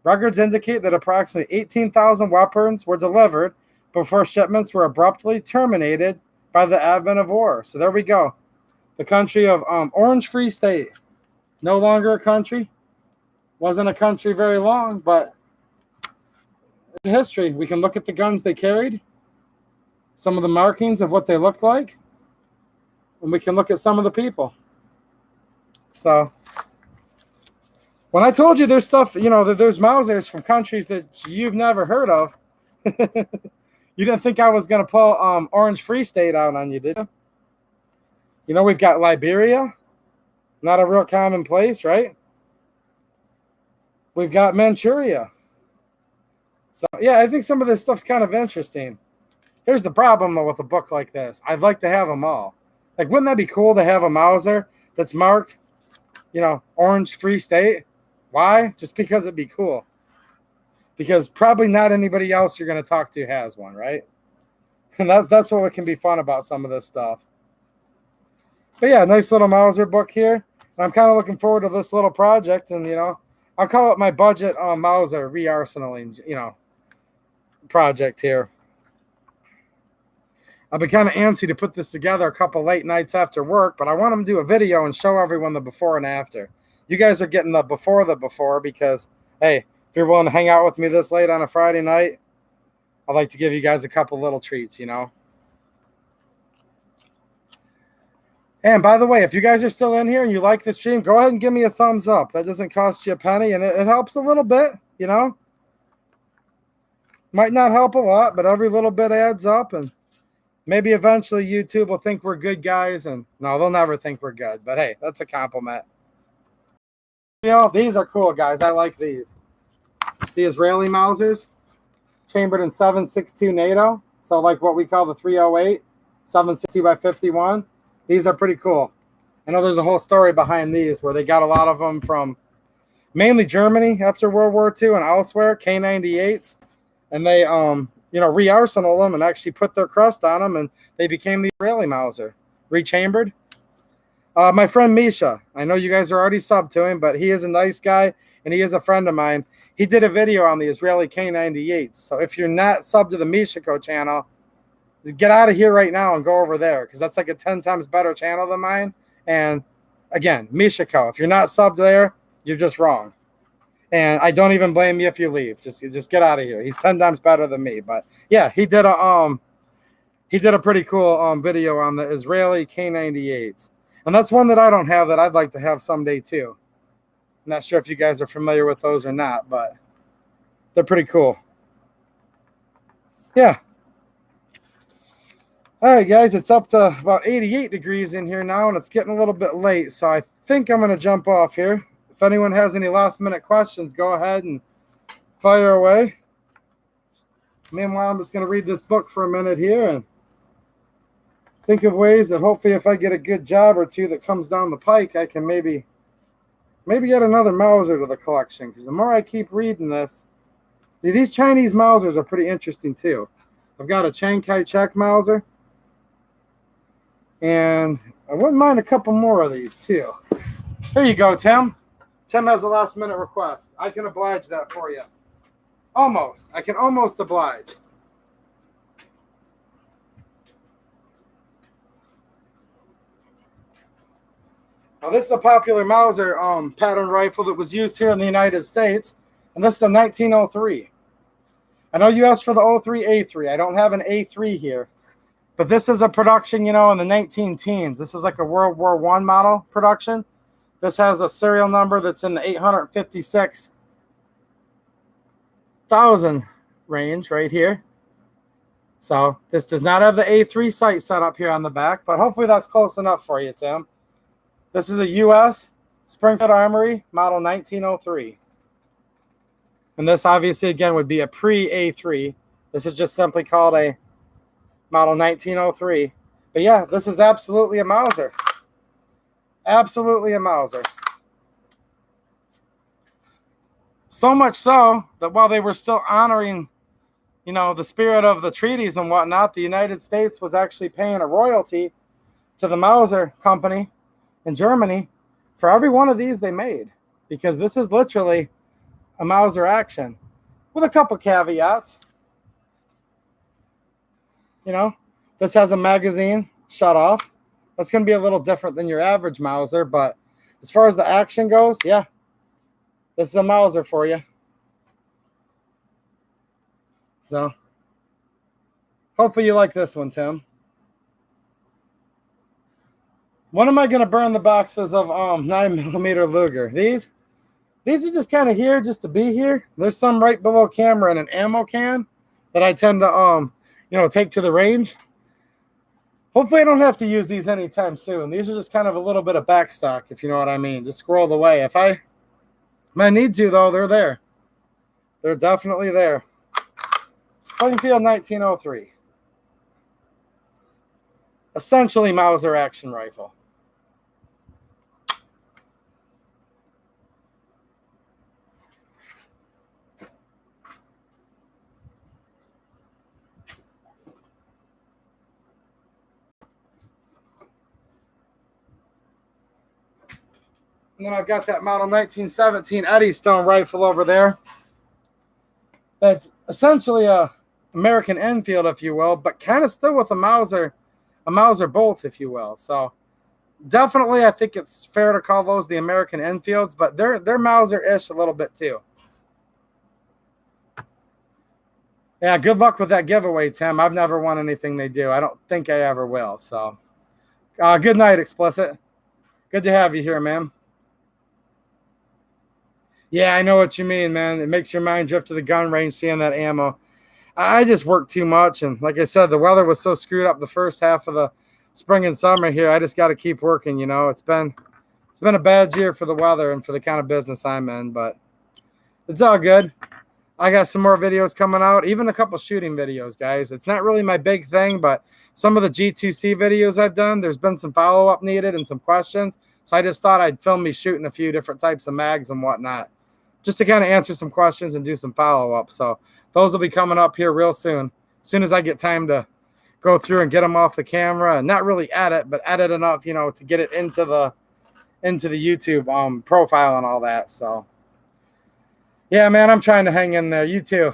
Records indicate that approximately 18,000 weapons were delivered before shipments were abruptly terminated by the advent of war. So there we go. The country of Orange Free State. No longer a country. Wasn't a country very long, but history. We can look at the guns they carried, some of the markings of what they looked like, and we can look at some of the people. So When I told you there's stuff, that there's Mausers from countries that you've never heard of, you didn't think I was going to pull Orange Free State out on you, did you? We've got Liberia, not a real common place, right? We've got Manchuria. So, yeah, I think some of this stuff's kind of interesting. Here's the problem, though, with a book like this. I'd like to have them all. Like, wouldn't that be cool to have a Mauser that's marked, Orange Free State? Why? Just because it'd be cool. Because probably not anybody else you're going to talk to has one, right? And that's what can be fun about some of this stuff. But yeah, nice little Mauser book here. I'm kind of looking forward to this little project, and I'll call it my budget Mauser re-arsenaling, project here. I've been kind of antsy to put this together a couple late nights after work, but I want them to do a video and show everyone the before and after. You guys are getting the before because, hey, if you're willing to hang out with me this late on a Friday night, I'd like to give you guys a couple little treats, And by the way, if you guys are still in here and you like this stream, go ahead and give me a thumbs up. That doesn't cost you a penny, and it helps a little bit, Might not help a lot, but every little bit adds up, and maybe eventually YouTube will think we're good guys, and no, they'll never think we're good, but hey, that's a compliment. These are cool, guys. I like these. The Israeli Mausers, chambered in 7.62 NATO, so like what we call the 308, 7.62 by 51. These are pretty cool. I know there's a whole story behind these where they got a lot of them from mainly Germany after World War II and elsewhere, K98s, and they re-arsenal them and actually put their crest on them, and they became the Israeli Mauser, rechambered. My friend Misha, I know you guys are already subbed to him, but he is a nice guy, and he is a friend of mine. He did a video on the Israeli K98s. So if you're not subbed to the Mishako channel, get out of here right now and go over there, because that's like a 10 times better channel than mine. And again, Mishako, if you're not subbed there, you're just wrong. And I don't even blame you if you leave. Just get out of here. He's 10 times better than me. But yeah, he did a pretty cool video on the Israeli K98s. And that's one that I don't have that I'd like to have someday too. I'm not sure if you guys are familiar with those or not, but they're pretty cool. Yeah. All right, guys, it's up to about 88 degrees in here now, and it's getting a little bit late, so I think I'm going to jump off here. If anyone has any last-minute questions, go ahead and fire away. Meanwhile, I'm just going to read this book for a minute here and think of ways that hopefully if I get a good job or two that comes down the pike, I can maybe get another Mauser to the collection, because the more I keep reading this, see, these Chinese Mausers are pretty interesting too. I've got a Chiang Kai-shek Mauser, and I wouldn't mind a couple more of these too. Here you go, Tim. Tim has a last-minute request. I can oblige that for you. Almost. I can almost oblige. Now, this is a popular Mauser pattern rifle that was used here in the United States, and this is a 1903. I know you asked for the 03A3. I don't have an A3 here, but this is a production, in the 19-teens. This is like a World War I model production. This has a serial number that's in the 856,000 range right here. So this does not have the A3 sight set up here on the back, but hopefully that's close enough for you, Tim. This is a U.S. Springfield Armory model 1903. And this obviously, again, would be a pre-A3. This is just simply called a model 1903. But yeah, this is absolutely a Mauser. Absolutely a Mauser. So much so that while they were still honoring, the spirit of the treaties and whatnot, the United States was actually paying a royalty to the Mauser company in Germany for every one of these they made, because this is literally a Mauser action with a couple caveats. This has a magazine shut off. That's going to be a little different than your average Mauser, but as far as the action goes, yeah, this is a Mauser for you. So hopefully you like this one, Tim. When am I going to burn the boxes of 9mm Luger? These? These are just kind of here just to be here. There's some right below camera and an ammo can that I tend to take to the range. Hopefully I don't have to use these anytime soon. These are just kind of a little bit of backstock, if you know what I mean. Just squirreled away. If I need to, though, they're there. They're definitely there. Springfield 1903. Essentially Mauser action rifle. And then I've got that model 1917 Eddystone rifle over there. That's essentially a American Enfield, if you will, but kind of still with a Mauser bolt, if you will. So definitely, I think it's fair to call those the American Enfields, but they're Mauser-ish a little bit too. Yeah, good luck with that giveaway, Tim. I've never won anything they do. I don't think I ever will. So, good night, Explicit. Good to have you here, man. Yeah, I know what you mean, man. It makes your mind drift to the gun range seeing that ammo. I just work too much, and like I said, the weather was so screwed up the first half of the spring and summer here. I just got to keep working. You know, it's been a bad year for the weather and for the kind of business I'm in, but it's all good. I got some more videos coming out, even a couple shooting videos, guys. It's not really my big thing, but some of the G2C videos I've done, there's been some follow-up needed and some questions. So I just thought I'd film me shooting a few different types of mags and whatnot, just to kind of answer some questions and do some follow-up. So those will be coming up here real soon. As soon as I get time to go through and get them off the camera and not really edit, but edit enough, to get it into the YouTube profile and all that. So yeah, man, I'm trying to hang in there. You too.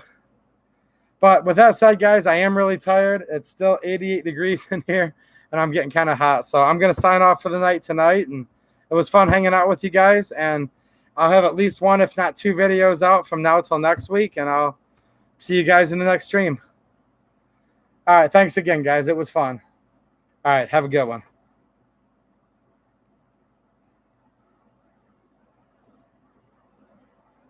But with that said, guys, I am really tired. It's still 88 degrees in here, and I'm getting kind of hot. So I'm going to sign off for the night tonight, and it was fun hanging out with you guys. And I'll have at least one, if not two videos out from now till next week, and I'll see you guys in the next stream. All right, thanks again, guys. It was fun. All right, have a good one.